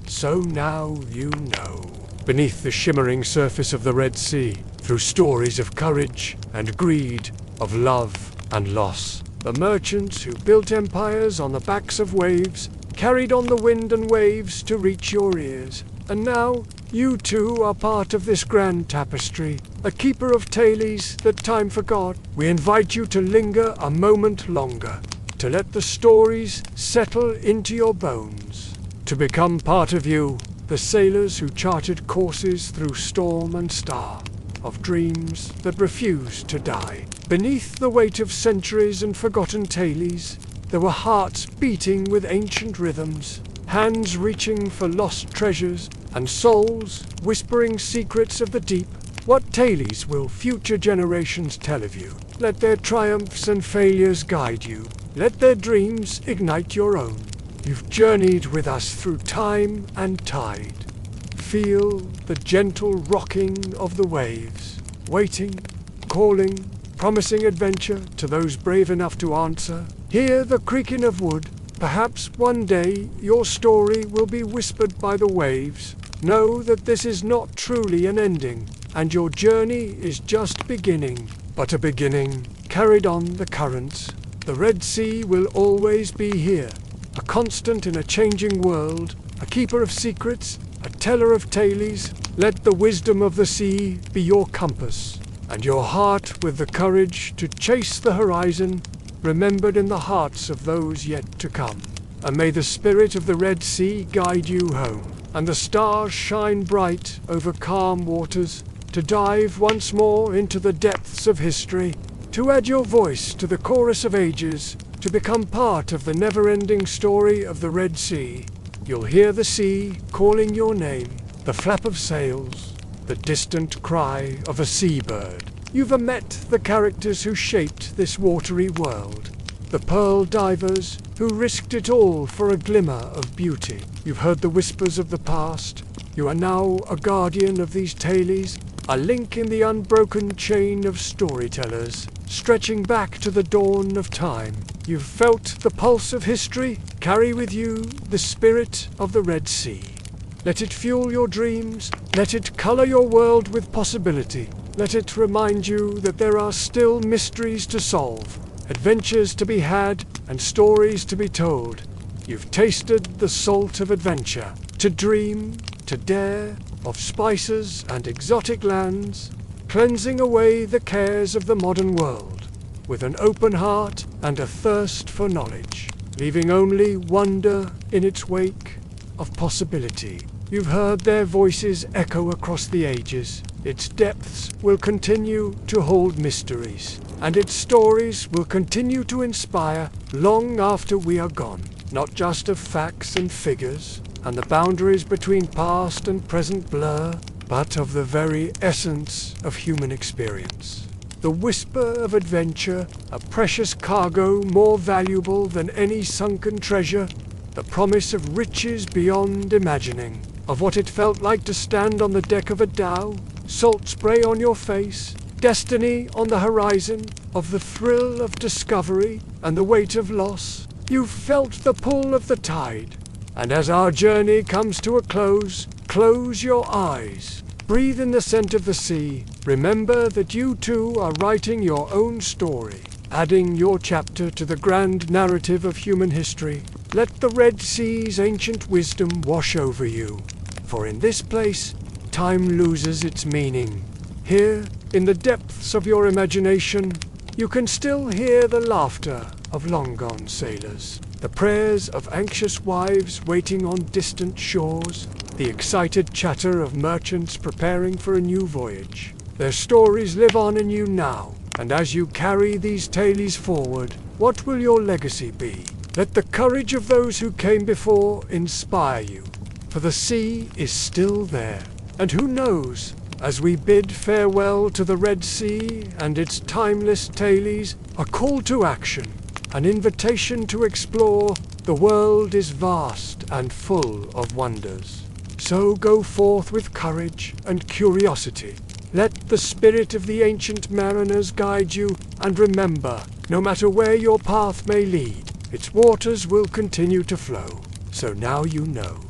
So now you know. Beneath the shimmering surface of the Red Sea, through stories of courage and greed, of love and loss, the merchants who built empires on the backs of waves carried on the wind and waves to reach your ears. And now, you too are part of this grand tapestry, a keeper of tailies that time forgot. We invite you to linger a moment longer, to let the stories settle into your bones, to become part of you, the sailors who charted courses through storm and star, of dreams that refuse to die. Beneath the weight of centuries and forgotten tailies, there were hearts beating with ancient rhythms, hands reaching for lost treasures, and souls whispering secrets of the deep. What tailies will future generations tell of you? Let their triumphs and failures guide you. Let their dreams ignite your own. You've journeyed with us through time and tide. Feel the gentle rocking of the waves, waiting, calling, promising adventure to those brave enough to answer. Hear the creaking of wood. Perhaps one day your story will be whispered by the waves. Know that this is not truly an ending, and your journey is just beginning, but a beginning carried on the currents. The Red Sea will always be here, a constant in a changing world, a keeper of secrets, a teller of tailies. Let the wisdom of the sea be your compass, and your heart with the courage to chase the horizon, remembered in the hearts of those yet to come. And may the spirit of the Red Sea guide you home, and the stars shine bright over calm waters, to dive once more into the depths of history, to add your voice to the chorus of ages, to become part of the never-ending story of the Red Sea. You'll hear the sea calling your name, the flap of sails, the distant cry of a seabird. You've met the characters who shaped this watery world, the pearl divers who risked it all for a glimmer of beauty. You've heard the whispers of the past. You are now a guardian of these tailies, a link in the unbroken chain of storytellers, stretching back to the dawn of time. You've felt the pulse of history. Carry with you the spirit of the Red Sea. Let it fuel your dreams. Let it color your world with possibility. Let it remind you that there are still mysteries to solve, adventures to be had, and stories to be told. You've tasted the salt of adventure, to dream, to dare, of spices and exotic lands, cleansing away the cares of the modern world, with an open heart and a thirst for knowledge, leaving only wonder in its wake of possibility. You've heard their voices echo across the ages. Its depths will continue to hold mysteries, and its stories will continue to inspire long after we are gone, not just of facts and figures, and the boundaries between past and present blur, but of the very essence of human experience. The whisper of adventure, a precious cargo more valuable than any sunken treasure, the promise of riches beyond imagining, of what it felt like to stand on the deck of a dhow, salt spray on your face, destiny on the horizon, of the thrill of discovery and the weight of loss. You've felt the pull of the tide, and as our journey comes to a close, close your eyes. Breathe in the scent of the sea. Remember that you too are writing your own story, adding your chapter to the grand narrative of human history. Let the Red Sea's ancient wisdom wash over you, for in this place, time loses its meaning. Here, in the depths of your imagination, you can still hear the laughter of long-gone sailors, the prayers of anxious wives waiting on distant shores, the excited chatter of merchants preparing for a new voyage. Their stories live on in you now, and as you carry these tales forward, what will your legacy be? Let the courage of those who came before inspire you, for the sea is still there. And who knows, as we bid farewell to the Red Sea and its timeless tales, a call to action, an invitation to explore. The world is vast and full of wonders. So go forth with courage and curiosity. Let the spirit of the ancient mariners guide you, and remember, no matter where your path may lead, its waters will continue to flow. So now you know.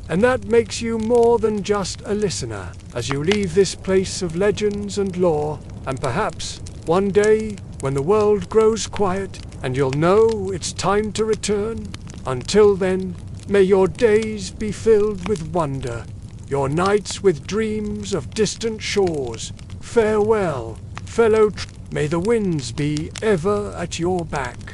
And that makes you more than just a listener, as you leave this place of legends and lore, and perhaps, one day, when the world grows quiet, and you'll know it's time to return. Until then, may your days be filled with wonder, your nights with dreams of distant shores. Farewell, fellow may the winds be ever at your back.